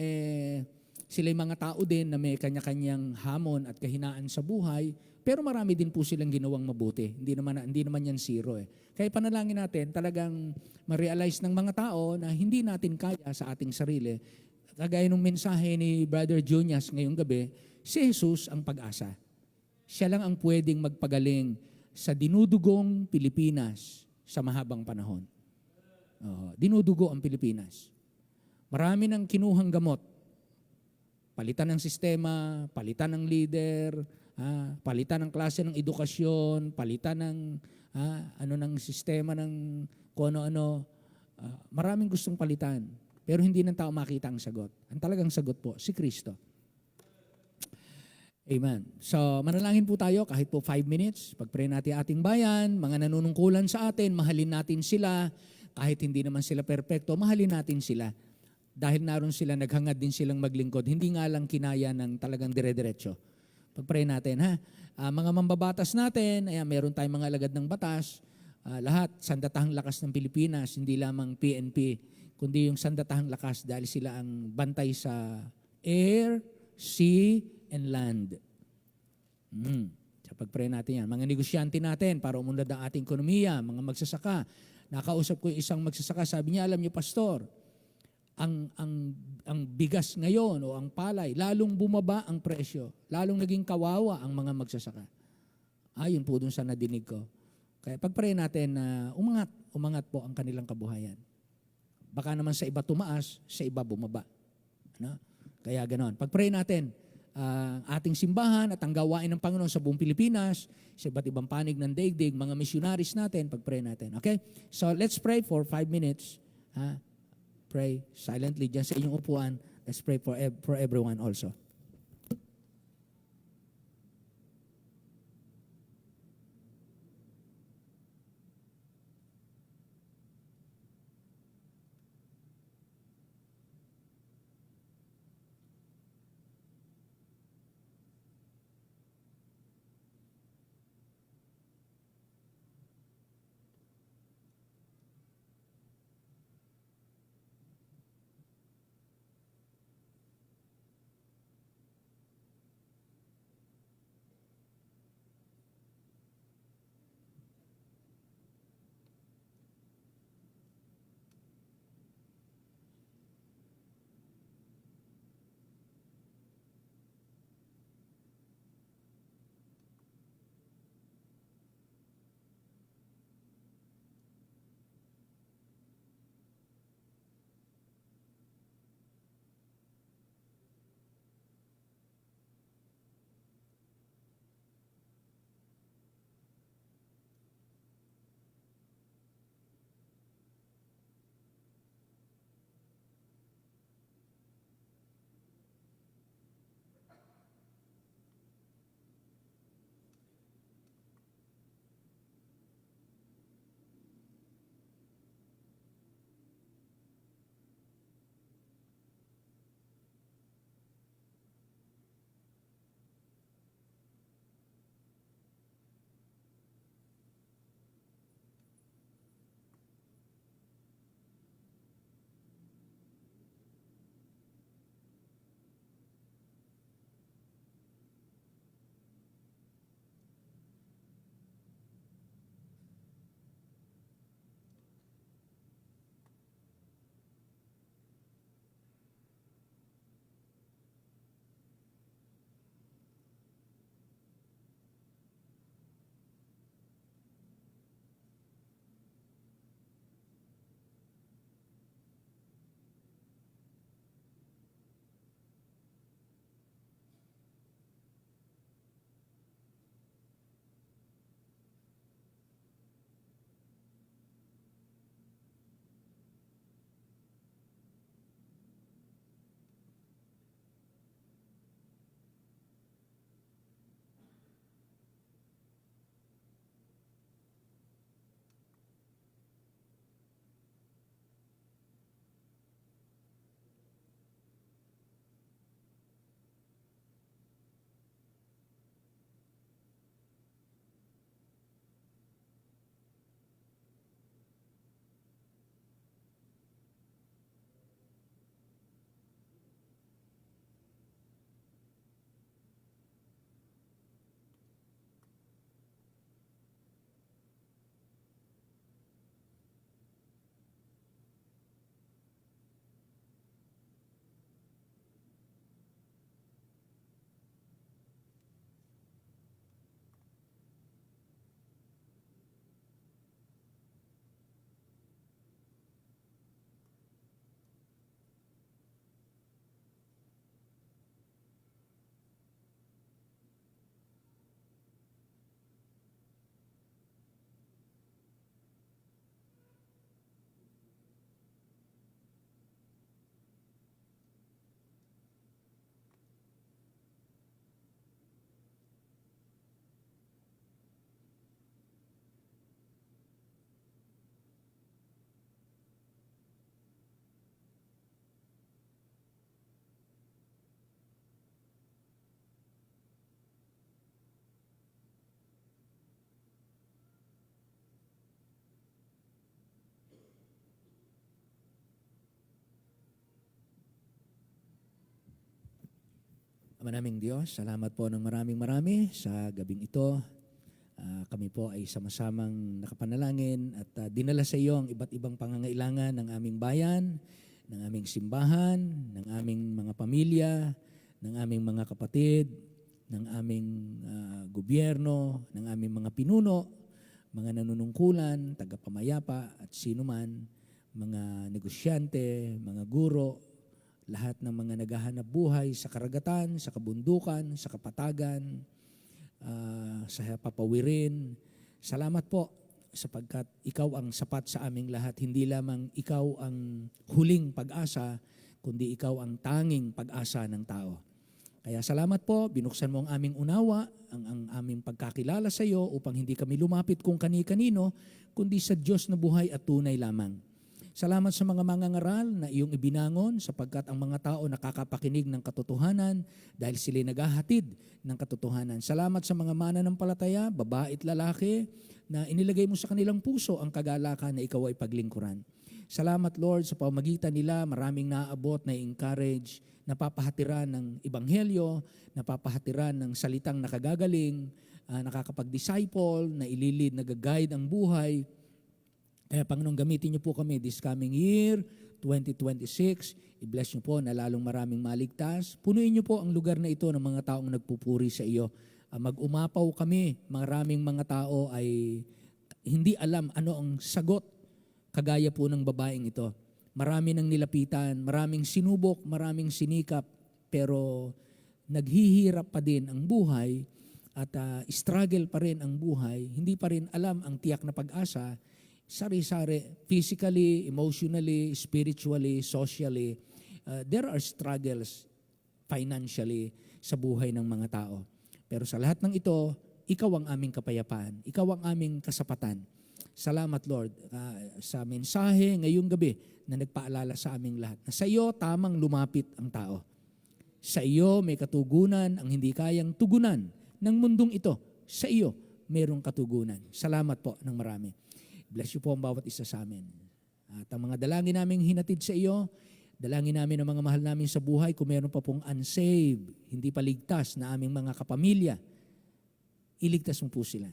[SPEAKER 2] sila yung mga tao din na may kanya-kanyang hamon at kahinaan sa buhay, pero marami din po silang ginawang mabuti. Hindi naman yan zero eh. Kaya panalangin natin talagang ma-realize ng mga tao na hindi natin kaya sa ating sarili. Kagaya ng mensahe ni Brother Junias ngayong gabi, si Jesus ang pag-asa. Siya lang ang pwedeng magpagaling sa dinudugong Pilipinas sa mahabang panahon. Dinudugo ang Pilipinas. Marami ng kinuhang gamot. Palitan ng sistema, palitan ng leader, palitan ng klase ng edukasyon, palitan ng ng sistema ng kung ano-ano. Maraming gustong palitan, pero hindi ng tao makita ang sagot. Ang talagang sagot po, si Kristo. Amen. So, manalangin po tayo kahit po 5 minutes. Pag-pray natin ating bayan, mga nanunungkulan sa atin, mahalin natin sila. Kahit hindi naman sila perpekto, mahalin natin sila. Dahil naroon sila, naghangad din silang maglingkod. Hindi nga lang kinaya ng talagang dire-diretso. Pag-pray natin, ha? Mga mambabatas natin, meron tayong mga alagad ng batas. Lahat, sandatahang lakas ng Pilipinas, hindi lamang PNP, kundi yung sandatahang lakas dahil sila ang bantay sa air, sea, and land. Sa pag-pray natin yan. Mga negosyante natin para umunlad ang ating ekonomiya, mga magsasaka. Nakausap ko yung isang magsasaka, sabi niya, alam niyo, Pastor, ang bigas ngayon o ang palay, lalong bumaba ang presyo. Lalong naging kawawa ang mga magsasaka. Yun po dun sa nadinig ko. Kaya pag-pray natin na umangat po ang kanilang kabuhayan. Baka naman sa iba tumaas, sa iba bumaba. Ano? Kaya ganon. Pag-pray natin, ating simbahan at ang gawain ng Panginoon sa buong Pilipinas, sa iba't ibang panig ng daigdig, mga missionaries natin, pag-pray natin. Okay? So let's pray for 5 minutes. Pray silently dyan sa inyong upuan. Let's pray for everyone also. Manaming Diyos, salamat po ng marami sa gabing ito. Kami po ay sama-samang nakapanalangin at dinala sa iyo ang iba't ibang pangangailangan ng aming bayan, ng aming simbahan, ng aming mga pamilya, ng aming mga kapatid, ng aming gobyerno, ng aming mga pinuno, mga nanunungkulan, tagapamayapa at sino man, mga negosyante, mga guro, lahat ng mga naghahanap buhay sa karagatan, sa kabundukan, sa kapatagan, sa papawirin. Salamat po sapagkat ikaw ang sapat sa aming lahat. Hindi lamang ikaw ang huling pag-asa, kundi ikaw ang tanging pag-asa ng tao. Kaya salamat po, binuksan mo ang aming unawa, ang aming pagkakilala sa iyo upang hindi kami lumapit kung kani-kanino, kundi sa Diyos na buhay at tunay lamang. Salamat sa mga mangangaral na iyong ibinangon sapagkat ang mga tao nakakapakinig ng katotohanan dahil sila naghahatid ng katotohanan. Salamat sa mga mananampalataya, babae at lalaki, na inilagay mo sa kanilang puso ang kagalakan na ikaw ay paglingkuran. Salamat Lord sa pamagitan nila, maraming naaabot na encourage, napapahatiran ng ebanghelyo, napapahatiran ng salitang nakagagaling, nakakapag-disciple, na ililid, nag-guide ang buhay. Kaya Panginoon, gamitin niyo po kami this coming year, 2026. I-bless niyo po na lalong maraming maligtas. Punuin niyo po ang lugar na ito ng mga taong nagpupuri sa iyo. Mag-umapaw kami, maraming mga tao ay hindi alam ano ang sagot, kagaya po ng babaeng ito. Marami nang nilapitan, maraming sinubok, maraming sinikap, pero naghihirap pa din ang buhay at struggle pa rin ang buhay. Hindi pa rin alam ang tiyak na pag-asa, sari-sari, physically, emotionally, spiritually, socially. There are struggles financially sa buhay ng mga tao. Pero sa lahat ng ito, ikaw ang aming kapayapaan. Ikaw ang aming kasapatan. Salamat Lord sa mensahe ngayong gabi na nagpaalala sa aming lahat. Na sa iyo tamang lumapit ang tao. Sa iyo may katugunan ang hindi kayang tugunan ng mundong ito. Sa iyo mayroong katugunan. Salamat po ng marami. Bless you po ang bawat isa sa amin. At ang mga dalangin naming hinatid sa iyo, dalangin namin ang mga mahal namin sa buhay, kung meron pa pong unsaved, hindi pa ligtas na aming mga kapamilya, iligtas mo po sila.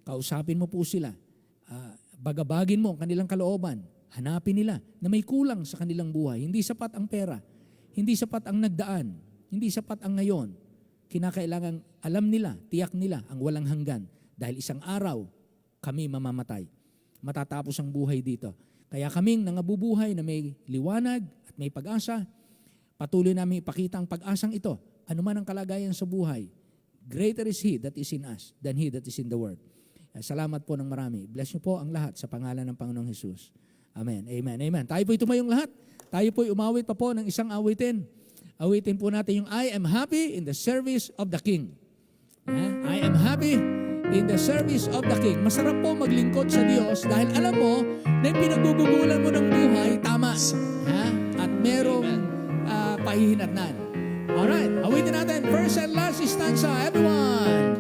[SPEAKER 2] Kausapin mo po sila. Bagabagin mo ang kanilang kalooban. Hanapin nila na may kulang sa kanilang buhay. Hindi sapat ang pera. Hindi sapat ang nagdaan. Hindi sapat ang ngayon. Kinakailangan alam nila, tiyak nila ang walang hanggan. Dahil isang araw, kami mamamatay. Matatapos ang buhay dito. Kaya kaming nangabubuhay na may liwanag at may pag-asa, patuloy namin ipakita ang pag-asang ito. Ano man ang kalagayan sa buhay, greater is He that is in us than he that is in the world. Salamat po ng marami. Bless niyo po ang lahat sa pangalan ng Panginoong Jesus. Amen. Amen. Amen. Tayo po'y tumayong lahat. Tayo po'y umawit pa po ng isang awitin. Awitin po natin yung I am happy in the service of the King. I am happy in the service of the King. Masarap po maglingkod sa Diyos dahil alam mo na yung pinaggugugulan mo ng buhay, tama. At merong pahihinatnan. Alright, awitin natin. First and last stanza. Everyone.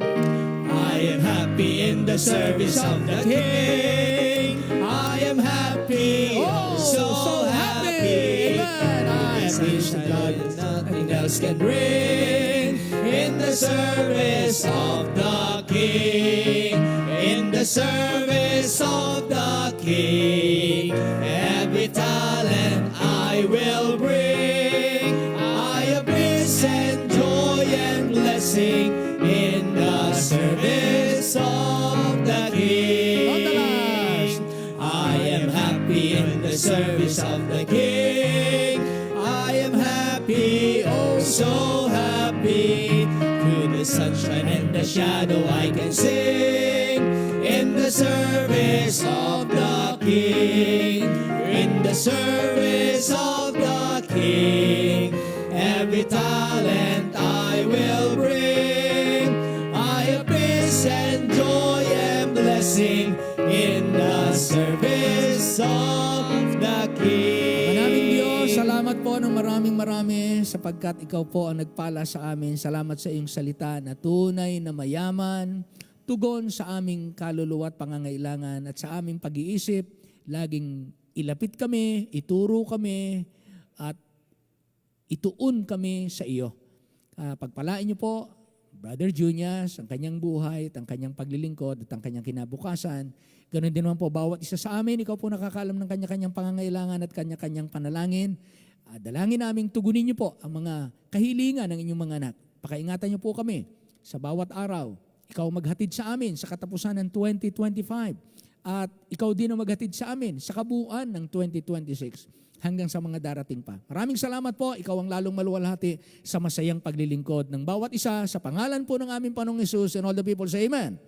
[SPEAKER 1] I am happy in the service of the King. I am happy, so happy.
[SPEAKER 2] Amen. I am
[SPEAKER 1] Praise to God that nothing else can bring. In the service of the King. In the service of the King. Every talent I will bring. I have peace and joy and blessing in the service of the King.
[SPEAKER 2] On the last.
[SPEAKER 1] I am happy in the service of the King. I am happy, oh so happy. Through the sunshine and the shadow I can sing. In the service of the King. In the service of the King. Every talent I will bring. I have peace and joy and blessing in the service of the King.
[SPEAKER 2] Manaming Diyos, salamat po ng marami sapagkat ikaw po ang nagpala sa amin. Salamat sa iyong salita na tunay na mayaman, tugon sa aming kaluluwa at pangangailangan at sa aming pag-iisip. Laging ilapit kami, ituro kami, at ituon kami sa iyo. Pagpalain niyo po, Brother Junias, ang kanyang buhay, at ang kanyang paglilingkod, at ang kanyang kinabukasan. Ganon din naman po, bawat isa sa amin, ikaw po nakakaalam ng kanya-kanyang pangangailangan at kanya-kanyang panalangin. Dalangin naming tugunin niyo po ang mga kahilingan ng inyong mga anak. Pakaingatan niyo po kami sa bawat araw. Ikaw maghatid sa amin sa katapusan ng 2025. At ikaw din ang maghatid sa amin sa kabuuan ng 2026 hanggang sa mga darating pa. Maraming salamat po. Ikaw ang lalong maluwalhati sa masayang paglilingkod ng bawat isa sa pangalan po ng aming Panginoong Hesus, and all the people say amen.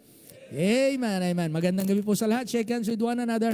[SPEAKER 2] Amen, amen. Magandang gabi po sa lahat. Shake hands with one another.